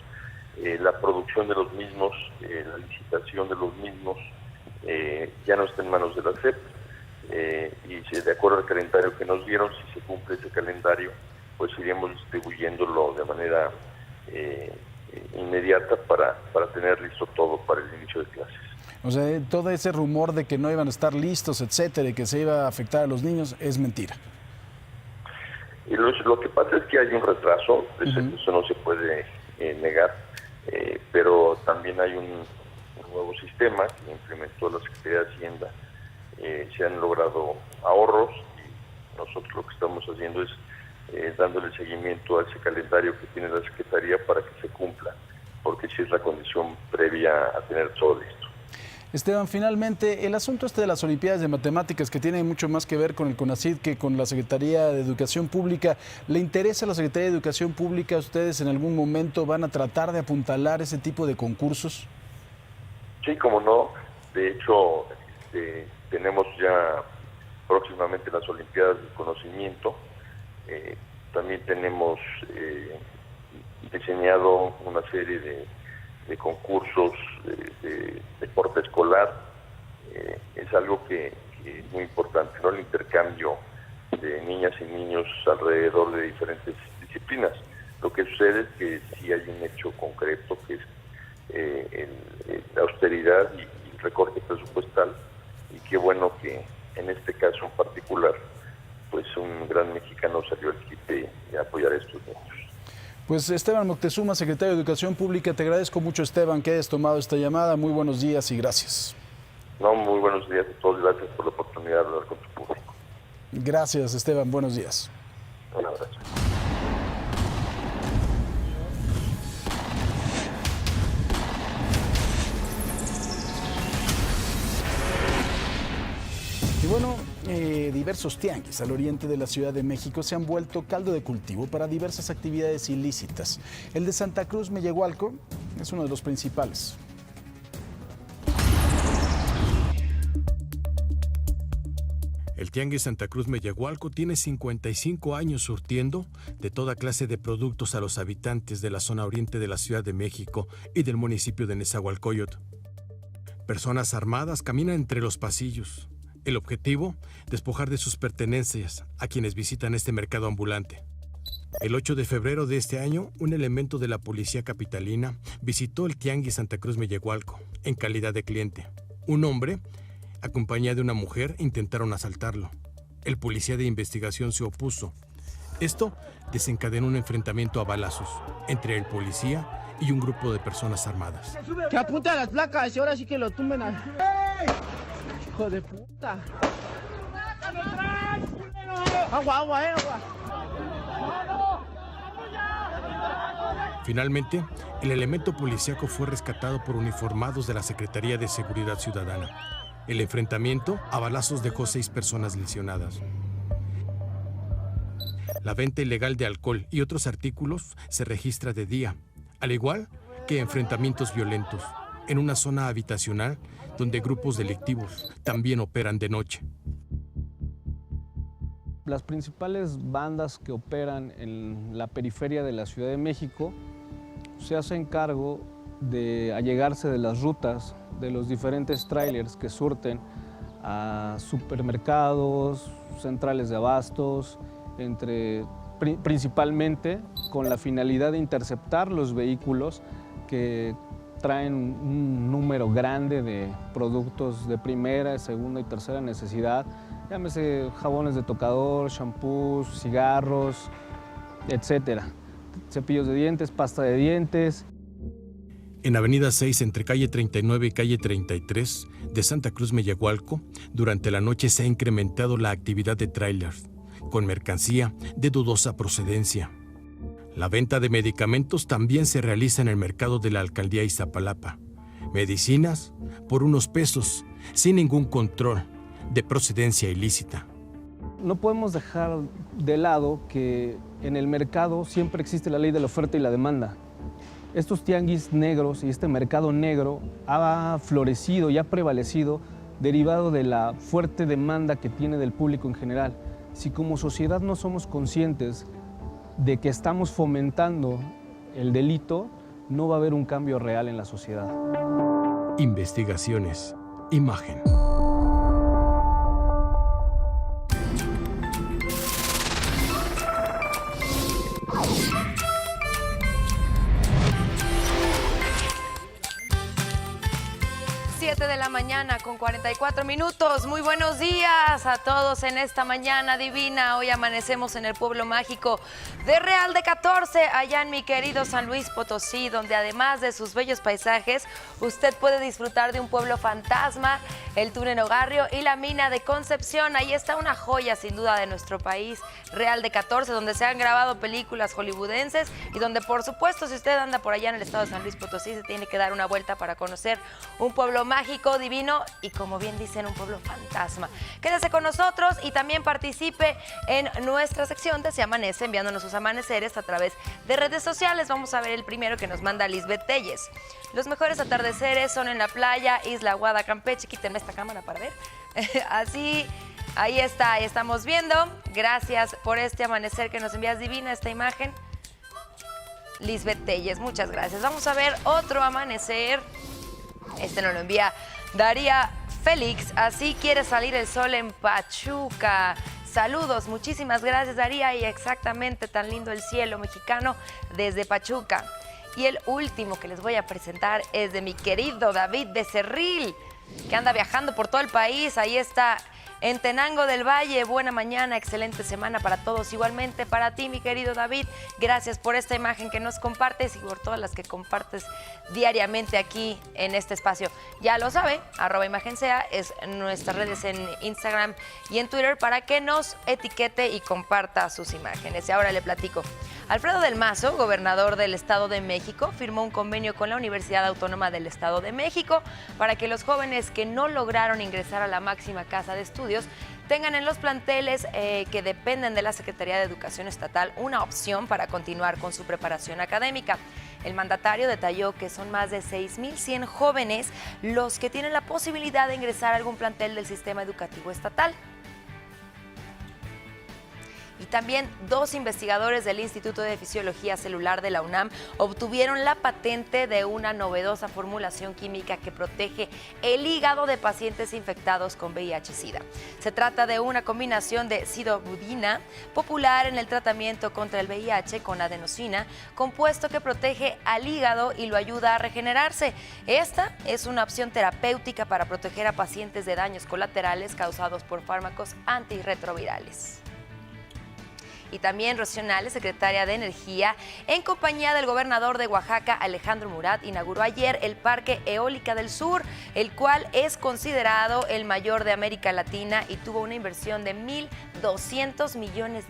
la producción de los mismos, la licitación de los mismos, ya no está en manos de la SEP, y de acuerdo al calendario que nos dieron, si se cumple ese calendario, pues iremos distribuyéndolo de manera inmediata para tener listo todo para el inicio de clases. O sea, todo ese rumor de que no iban a estar listos, etcétera, y que se iba a afectar a los niños, es mentira. Y lo que pasa es que hay un retraso, eso no se puede negar, pero también hay un nuevo sistema que implementó la Secretaría de Hacienda. Se han logrado ahorros y nosotros lo que estamos haciendo es dándole seguimiento a ese calendario que tiene la Secretaría para que se cumpla, porque sí es la condición previa a tener todo listo. Esteban, finalmente, el asunto de las Olimpiadas de Matemáticas, que tiene mucho más que ver con el CONACYT que con la Secretaría de Educación Pública, ¿le interesa a la Secretaría de Educación Pública? ¿Ustedes en algún momento van a tratar de apuntalar ese tipo de concursos? Sí, como no. De hecho, tenemos ya próximamente las Olimpiadas del Conocimiento. También tenemos diseñado una serie de concursos de deporte escolar. Es algo que es muy importante, ¿no? El intercambio de niñas y niños alrededor de diferentes disciplinas. Lo que sucede es que sí hay un hecho concreto, que es la austeridad y el recorte presupuestal, y qué bueno que en este caso en particular pues un gran mexicano salió al quite de apoyar a estos niños. Pues Esteban Moctezuma, secretario de Educación Pública, te agradezco mucho, Esteban, que hayas tomado esta llamada. Muy buenos días y gracias. No, muy buenos días a todos, gracias por la oportunidad de hablar con tu público. Gracias, Esteban, buenos días. Un abrazo. Y bueno, diversos tianguis al oriente de la Ciudad de México se han vuelto caldo de cultivo para diversas actividades ilícitas. El de Santa Cruz Mellehualco es uno de los principales. El Tianguis Santa Cruz Mellehualco tiene 55 años surtiendo de toda clase de productos a los habitantes de la zona oriente de la Ciudad de México y del municipio de Nezahualcóyotl. Personas armadas caminan entre los pasillos. El objetivo, despojar de sus pertenencias a quienes visitan este mercado ambulante. El 8 de febrero de este año, un elemento de la policía capitalina visitó el Tianguis Santa Cruz Mellehualco en calidad de cliente. Un hombre, acompañado de una mujer, intentaron asaltarlo. El policía de investigación se opuso. Esto desencadenó un enfrentamiento a balazos entre el policía y un grupo de personas armadas. Que apunte a las placas y ahora sí que lo tumben a... ¡Hijo de puta! ¡Agua, agua, agua! Finalmente, el elemento policíaco fue rescatado por uniformados de la Secretaría de Seguridad Ciudadana. El enfrentamiento a balazos dejó 6 personas lesionadas. La venta ilegal de alcohol y otros artículos se registra de día, al igual que enfrentamientos violentos en una zona habitacional donde grupos delictivos también operan de noche. Las principales bandas que operan en la periferia de la Ciudad de México se hacen cargo de allegarse de las rutas de los diferentes trailers que surten a supermercados, centrales de abastos, principalmente con la finalidad de interceptar los vehículos que traen un número grande de productos de primera, segunda y tercera necesidad, llámese jabones de tocador, shampoos, cigarros, etcétera, cepillos de dientes, pasta de dientes. En Avenida 6, entre calle 39 y calle 33 de Santa Cruz Mellehualco, durante la noche se ha incrementado la actividad de trailers con mercancía de dudosa procedencia. La venta de medicamentos también se realiza en el mercado de la alcaldía Iztapalapa. Medicinas por unos pesos, sin ningún control de procedencia ilícita. No podemos dejar de lado que en el mercado siempre existe la ley de la oferta y la demanda. Estos tianguis negros y este mercado negro ha florecido y ha prevalecido derivado de la fuerte demanda que tiene del público en general. Si como sociedad no somos conscientes de que estamos fomentando el delito, no va a haber un cambio real en la sociedad. Investigaciones. Imagen. De la mañana con 44 minutos. Muy buenos días a todos en esta mañana divina. Hoy amanecemos en el pueblo mágico de Real de 14, allá en mi querido San Luis Potosí, donde además de sus bellos paisajes, usted puede disfrutar de un pueblo fantasma, el túnel Ogarrio y la mina de Concepción. Ahí está una joya sin duda de nuestro país, Real de 14, donde se han grabado películas hollywoodenses y donde por supuesto si usted anda por allá en el estado de San Luis Potosí se tiene que dar una vuelta para conocer un pueblo mágico, divino y como bien dicen, un pueblo fantasma. Quédese con nosotros y también participe en nuestra sección de Se Amanece, enviándonos sus amaneceres a través de redes sociales. Vamos a ver el primero que nos manda Lisbeth Telles. Los mejores atardeceres son en la playa, Isla Aguada, Campeche. Quítenme esta cámara para ver. Así, ahí está, ahí estamos viendo. Gracias por este amanecer que nos envías, divina, esta imagen. Lisbeth Telles, muchas gracias. Vamos a ver otro amanecer. Este nos lo envía Daría Félix. Así quiere salir el sol en Pachuca. Saludos, muchísimas gracias Daría, y exactamente tan lindo el cielo mexicano desde Pachuca. Y el último que les voy a presentar es de mi querido David Becerril, que anda viajando por todo el país. Ahí está en Tenango del Valle. Buena mañana, excelente semana para todos. Igualmente para ti, mi querido David. Gracias por esta imagen que nos compartes y por todas las que compartes diariamente aquí en este espacio. Ya lo sabe, @imagen_sea es nuestras redes en Instagram y en Twitter para que nos etiquete y comparta sus imágenes. Y ahora le platico. Alfredo del Mazo, gobernador del Estado de México, firmó un convenio con la Universidad Autónoma del Estado de México para que los jóvenes que no lograron ingresar a la máxima casa de estudios tengan en los planteles que dependen de la Secretaría de Educación Estatal una opción para continuar con su preparación académica. El mandatario detalló que son más de 6,100 jóvenes los que tienen la posibilidad de ingresar a algún plantel del sistema educativo estatal. Y también 2 investigadores del Instituto de Fisiología Celular de la UNAM obtuvieron la patente de una novedosa formulación química que protege el hígado de pacientes infectados con VIH-Sida. Se trata de una combinación de sidobudina, popular en el tratamiento contra el VIH, con adenosina, compuesto que protege al hígado y lo ayuda a regenerarse. Esta es una opción terapéutica para proteger a pacientes de daños colaterales causados por fármacos antirretrovirales. Y también Rocío Nale, secretaria de Energía, en compañía del gobernador de Oaxaca, Alejandro Murat, inauguró ayer el Parque Eólica del Sur, el cual es considerado el mayor de América Latina y tuvo una inversión de $1,200 millones.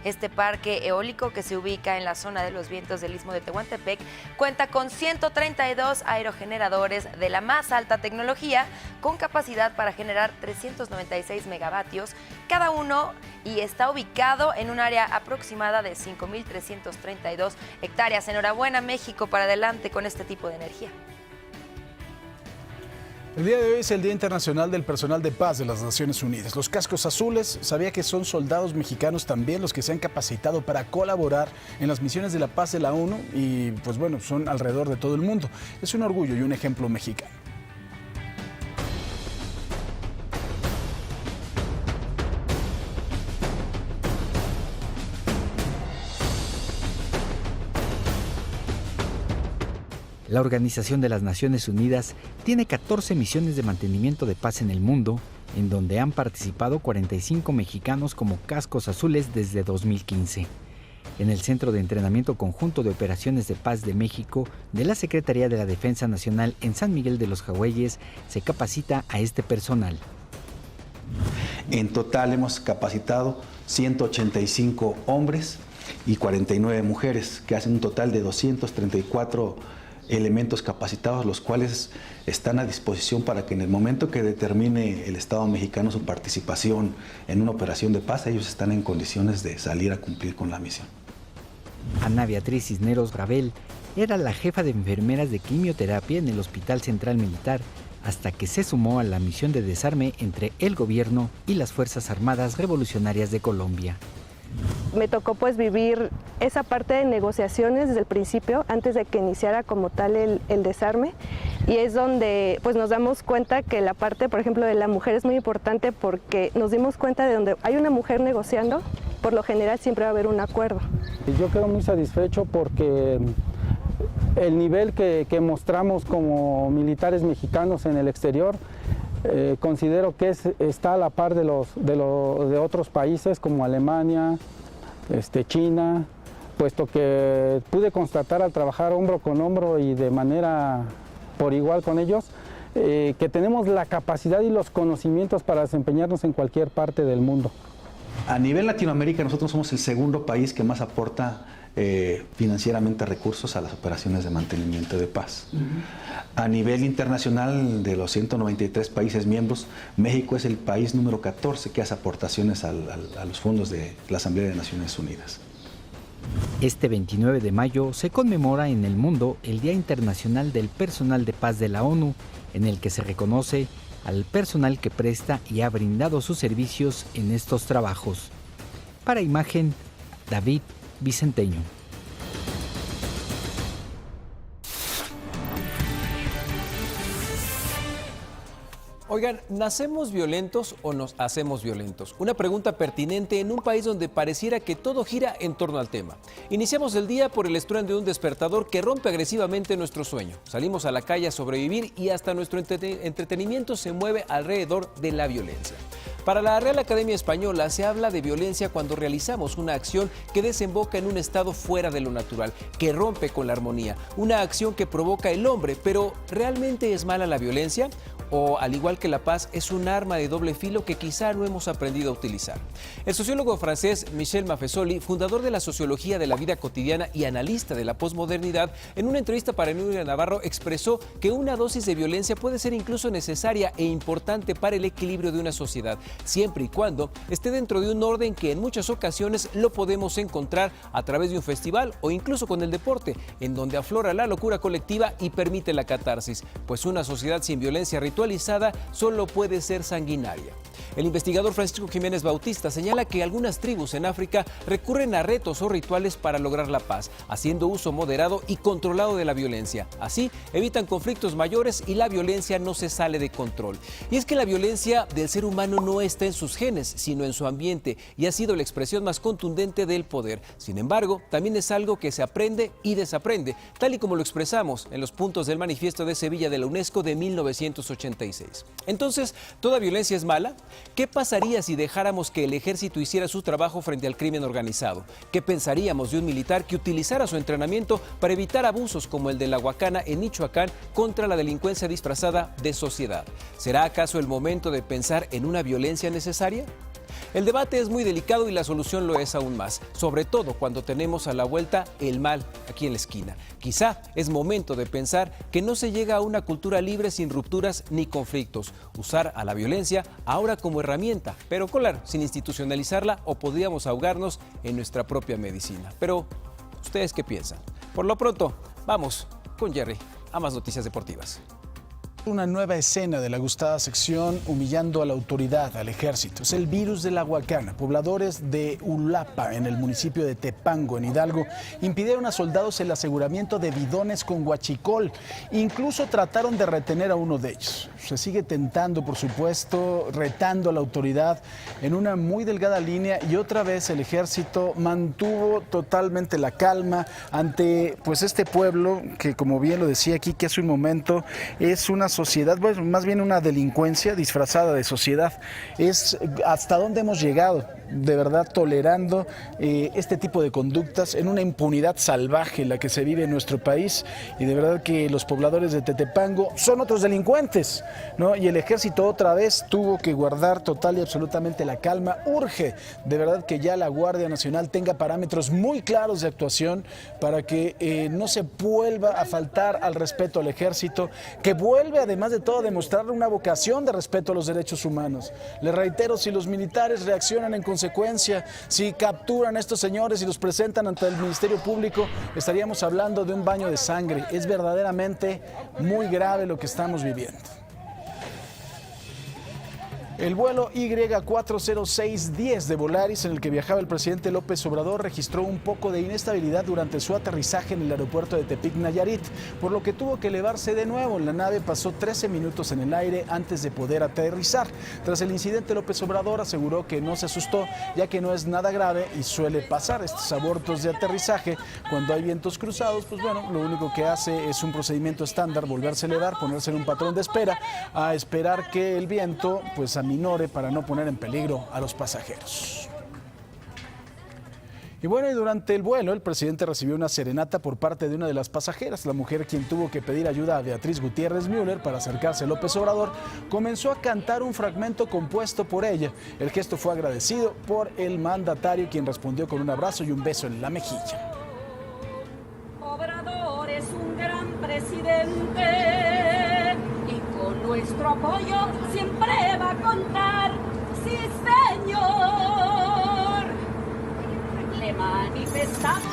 Este parque eólico, que se ubica en la zona de los vientos del Istmo de Tehuantepec, cuenta con 132 aerogeneradores de la más alta tecnología, con capacidad para generar 396 megavatios cada uno, y está ubicado en un área aproximada de 5,332 hectáreas. Enhorabuena, México, para adelante con este tipo de energía. El día de hoy es el Día Internacional del Personal de Paz de las Naciones Unidas. Los cascos azules, sabía que son soldados mexicanos también los que se han capacitado para colaborar en las misiones de la paz de la ONU y pues bueno, son alrededor de todo el mundo. Es un orgullo y un ejemplo mexicano. La Organización de las Naciones Unidas tiene 14 misiones de mantenimiento de paz en el mundo, en donde han participado 45 mexicanos como cascos azules desde 2015. En el Centro de Entrenamiento Conjunto de Operaciones de Paz de México de la Secretaría de la Defensa Nacional en San Miguel de los Jagüeyes se capacita a este personal. En total hemos capacitado 185 hombres y 49 mujeres, que hacen un total de 234 elementos capacitados, los cuales están a disposición para que en el momento que determine el Estado mexicano su participación en una operación de paz, ellos están en condiciones de salir a cumplir con la misión. Ana Beatriz Cisneros Gravel era la jefa de enfermeras de quimioterapia en el Hospital Central Militar, hasta que se sumó a la misión de desarme entre el gobierno y las Fuerzas Armadas Revolucionarias de Colombia. Me tocó pues vivir esa parte de negociaciones desde el principio, antes de que iniciara como tal el desarme, y es donde pues nos damos cuenta que la parte, por ejemplo, de la mujer es muy importante, porque nos dimos cuenta de donde hay una mujer negociando, por lo general siempre va a haber un acuerdo. Yo quedo muy satisfecho porque el nivel que mostramos como militares mexicanos en el exterior, considero que está a la par de otros países como Alemania, China, puesto que pude constatar al trabajar hombro con hombro y de manera por igual con ellos, que tenemos la capacidad y los conocimientos para desempeñarnos en cualquier parte del mundo. A nivel Latinoamérica, nosotros somos el segundo país que más aporta financieramente recursos a las operaciones de mantenimiento de paz. A nivel internacional, de los 193 países miembros, México es el país número 14 que hace aportaciones a los fondos de la Asamblea de Naciones Unidas. Este 29 de mayo se conmemora en el mundo el Día Internacional del Personal de Paz de la ONU, en el que se reconoce al personal que presta y ha brindado sus servicios en estos trabajos. Para Imagen, David Vicenteño. Oigan, ¿nacemos violentos o nos hacemos violentos? Una pregunta pertinente en un país donde pareciera que todo gira en torno al tema. Iniciamos el día por el estruendo de un despertador que rompe agresivamente nuestro sueño. Salimos a la calle a sobrevivir y hasta nuestro entretenimiento se mueve alrededor de la violencia. Para la Real Academia Española se habla de violencia cuando realizamos una acción que desemboca en un estado fuera de lo natural, que rompe con la armonía, una acción que provoca el hombre, pero ¿realmente es mala la violencia? O, al igual que la paz, es un arma de doble filo que quizá no hemos aprendido a utilizar. El sociólogo francés Michel Maffesoli, fundador de la sociología de la vida cotidiana y analista de la posmodernidad, en una entrevista para Nuria Navarro expresó que una dosis de violencia puede ser incluso necesaria e importante para el equilibrio de una sociedad, siempre y cuando esté dentro de un orden que en muchas ocasiones lo podemos encontrar a través de un festival o incluso con el deporte, en donde aflora la locura colectiva y permite la catarsis, pues una sociedad sin violencia ritualizada solo puede ser sanguinaria. El investigador Francisco Jiménez Bautista señala que algunas tribus en África recurren a retos o rituales para lograr la paz, haciendo uso moderado y controlado de la violencia. Así, evitan conflictos mayores y la violencia no se sale de control. Y es que la violencia del ser humano no está en sus genes, sino en su ambiente, y ha sido la expresión más contundente del poder. Sin embargo, también es algo que se aprende y desaprende, tal y como lo expresamos en los puntos del Manifiesto de Sevilla de la UNESCO de 1986. Entonces, ¿toda violencia es mala? ¿Qué pasaría si dejáramos que el ejército hiciera su trabajo frente al crimen organizado? ¿Qué pensaríamos de un militar que utilizara su entrenamiento para evitar abusos como el de la Huacana en Michoacán contra la delincuencia disfrazada de sociedad? ¿Será acaso el momento de pensar en una violencia necesaria? El debate es muy delicado y la solución lo es aún más, sobre todo cuando tenemos a la vuelta el mal aquí en la esquina. Quizá es momento de pensar que no se llega a una cultura libre sin rupturas ni conflictos. Usar a la violencia ahora como herramienta, pero claro, sin institucionalizarla, o podríamos ahogarnos en nuestra propia medicina. Pero, ¿ustedes qué piensan? Por lo pronto, vamos con Jerry a más noticias deportivas. Una nueva escena de la gustada sección humillando a la autoridad, al ejército. Es el virus de la Huacana. Pobladores de Ulapa, en el municipio de Tepango, en Hidalgo, impidieron a soldados el aseguramiento de bidones con huachicol. Incluso trataron de retener a uno de ellos. Se sigue tentando, por supuesto, retando a la autoridad en una muy delgada línea, y otra vez el ejército mantuvo totalmente la calma ante pues este pueblo que, como bien lo decía aquí que hace un momento, es una sociedad, bueno, más bien una delincuencia disfrazada de sociedad. Es hasta dónde hemos llegado. de verdad tolerando este tipo de conductas en una impunidad salvaje la que se vive en nuestro país, y de verdad que los pobladores de Tetepango son otros delincuentes, ¿no? Y el ejército otra vez tuvo que guardar total y absolutamente la calma. Urge de verdad que ya la Guardia Nacional tenga parámetros muy claros de actuación para que no se vuelva a faltar al respeto al ejército, que vuelve además de todo a demostrar una vocación de respeto a los derechos humanos. Les reitero, si los militares reaccionan en consecuencia, si capturan a estos señores y los presentan ante el Ministerio Público, estaríamos hablando de un baño de sangre. Es verdaderamente muy grave lo que estamos viviendo. El vuelo Y40610 de Volaris, en el que viajaba el presidente López Obrador, registró un poco de inestabilidad durante su aterrizaje en el aeropuerto de Tepic, Nayarit, por lo que tuvo que elevarse de nuevo. La nave pasó 13 minutos en el aire antes de poder aterrizar. Tras el incidente, López Obrador aseguró que no se asustó, ya que no es nada grave y suele pasar estos abortos de aterrizaje. Cuando hay vientos cruzados, pues bueno, lo único que hace es un procedimiento estándar, volverse a elevar, ponerse en un patrón de espera, a esperar que el viento pues aminore para no poner en peligro a los pasajeros. Y bueno, y durante el vuelo, el presidente recibió una serenata por parte de una de las pasajeras. La mujer, quien tuvo que pedir ayuda a Beatriz Gutiérrez Müller para acercarse a López Obrador, comenzó a cantar un fragmento compuesto por ella. El gesto fue agradecido por el mandatario, quien respondió con un abrazo y un beso en la mejilla. Obrador es un gran presidente y con nuestro apoyo siempre va a contar. Sí, señor. Le manifestamos.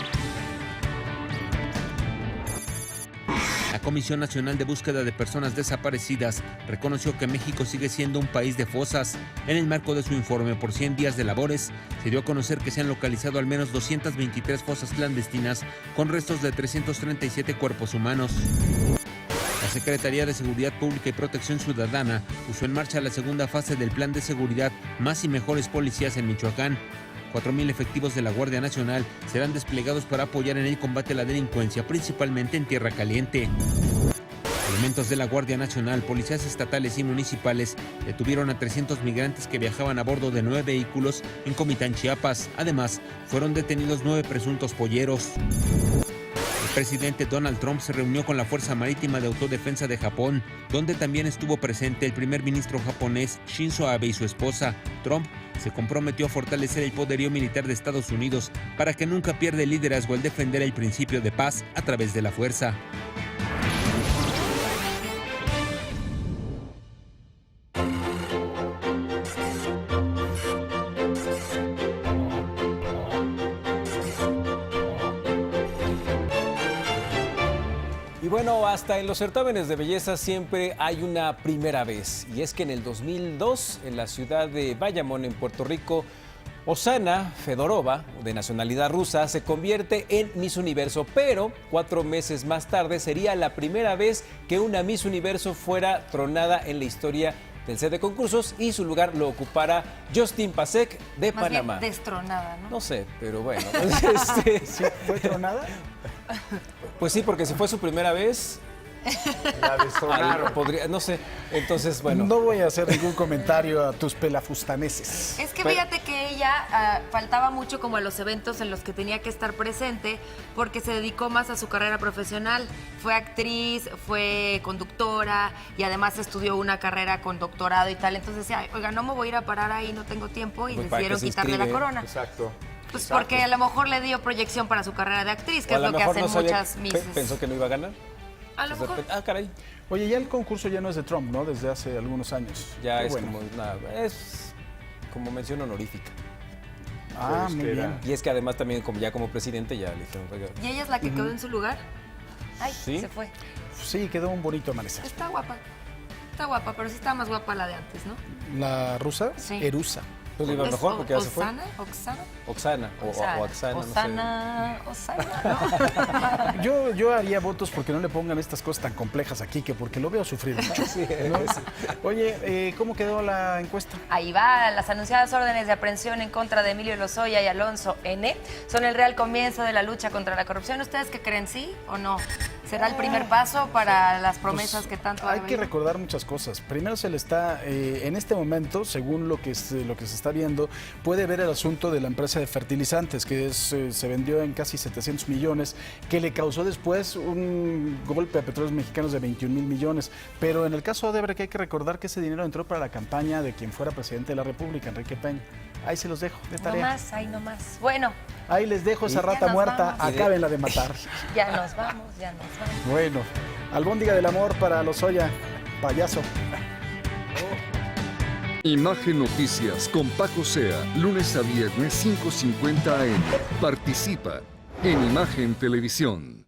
La Comisión Nacional de Búsqueda de Personas Desaparecidas reconoció que México sigue siendo un país de fosas. En el marco de su informe por 100 días de labores, se dio a conocer que se han localizado al menos 223 fosas clandestinas con restos de 337 cuerpos humanos. La Secretaría de Seguridad Pública y Protección Ciudadana puso en marcha la segunda fase del Plan de Seguridad Más y Mejores Policías en Michoacán. 4,000 efectivos de la Guardia Nacional serán desplegados para apoyar en el combate a la delincuencia, principalmente en Tierra Caliente. Elementos de la Guardia Nacional, policías estatales y municipales detuvieron a 300 migrantes que viajaban a bordo de 9 vehículos en Comitán, Chiapas. Además, fueron detenidos 9 presuntos polleros. El presidente Donald Trump se reunió con la Fuerza Marítima de Autodefensa de Japón, donde también estuvo presente el primer ministro japonés Shinzo Abe y su esposa. Trump se comprometió a fortalecer el poderío militar de Estados Unidos para que nunca pierda el liderazgo al defender el principio de paz a través de la fuerza. Y bueno, hasta en los certámenes de belleza siempre hay una primera vez. Y es que en el 2002, en la ciudad de Bayamón, en Puerto Rico, Oksana Fedorova, de nacionalidad rusa, se convierte en Miss Universo. Pero 4 meses más tarde sería la primera vez que una Miss Universo fuera tronada en la historia del set de concursos y su lugar lo ocupara Justin Pasek de Más Panamá. bien destronada, ¿no? No sé, pero bueno. ¿Sí fue tronada? Pues sí, porque si fue su primera vez, la destronaron. No sé, entonces bueno. No voy a hacer ningún comentario a tus pelafustaneses. Es que fíjate que ella faltaba mucho como a los eventos en los que tenía que estar presente porque se dedicó más a su carrera profesional. Fue actriz, fue conductora y además estudió una carrera con doctorado y tal. Entonces decía, oiga, no me voy a ir a parar ahí, no tengo tiempo, y Pues decidieron quitarle la corona. Exacto. Pues Exacto. porque a lo mejor le dio proyección para su carrera de actriz, que O es a lo que mejor hacen no sabía, muchas misses. pensó que no iba a ganar. A lo mejor. Ah, caray. Oye, ya el concurso ya no es de Trump, ¿no? Desde hace algunos años. Ya Qué es bueno. como mención honorífica. Ah, Pues muy que bien. Y es que además también como presidente ya le dijeron, oiga. ¿Y ella es la que quedó en su lugar? Ay, ¿Sí? se fue. Sí, quedó un bonito amanecer. Está guapa. Está guapa, pero sí estaba más guapa la de antes, ¿no? La rusa, Sí. Erusa. Pues le iba ¿Es mejor porque ya se fue. ¿Oksana? ¿Oksana? Oksana o Oksana, no sé. Oksana, ¿no? Yo haría votos porque no le pongan estas cosas tan complejas aquí, que porque lo veo sufrir mucho. Sí, ¿no? Oye, ¿cómo quedó la encuesta? Ahí va, las anunciadas órdenes de aprehensión en contra de Emilio Lozoya y Alonso N. son el real comienzo de la lucha contra la corrupción. ¿Ustedes qué creen, sí o no? ¿Será el primer paso para las promesas que tanto ha Hay que habido? recordar muchas cosas. Primero se le está, en este momento, según lo que se está viendo, puede ver el asunto de la empresa de fertilizantes, que se vendió en casi 700 millones, que le causó después un golpe a Petróleos Mexicanos de 21,000 millones. Pero en el caso de Odebrecht hay que recordar que ese dinero entró para la campaña de quien fuera presidente de la República, Enrique Peña. Ahí se los dejo de tarea. No más, ahí no más. Bueno. Ahí les dejo esa Ya rata nos muerta, vamos. acábenla de matar. Ya nos vamos, ya nos vamos. Bueno, albóndiga del amor para Lozoya, payaso. Imagen Noticias con Paco Sea, lunes a viernes 5:50 AM. Participa en Imagen Televisión.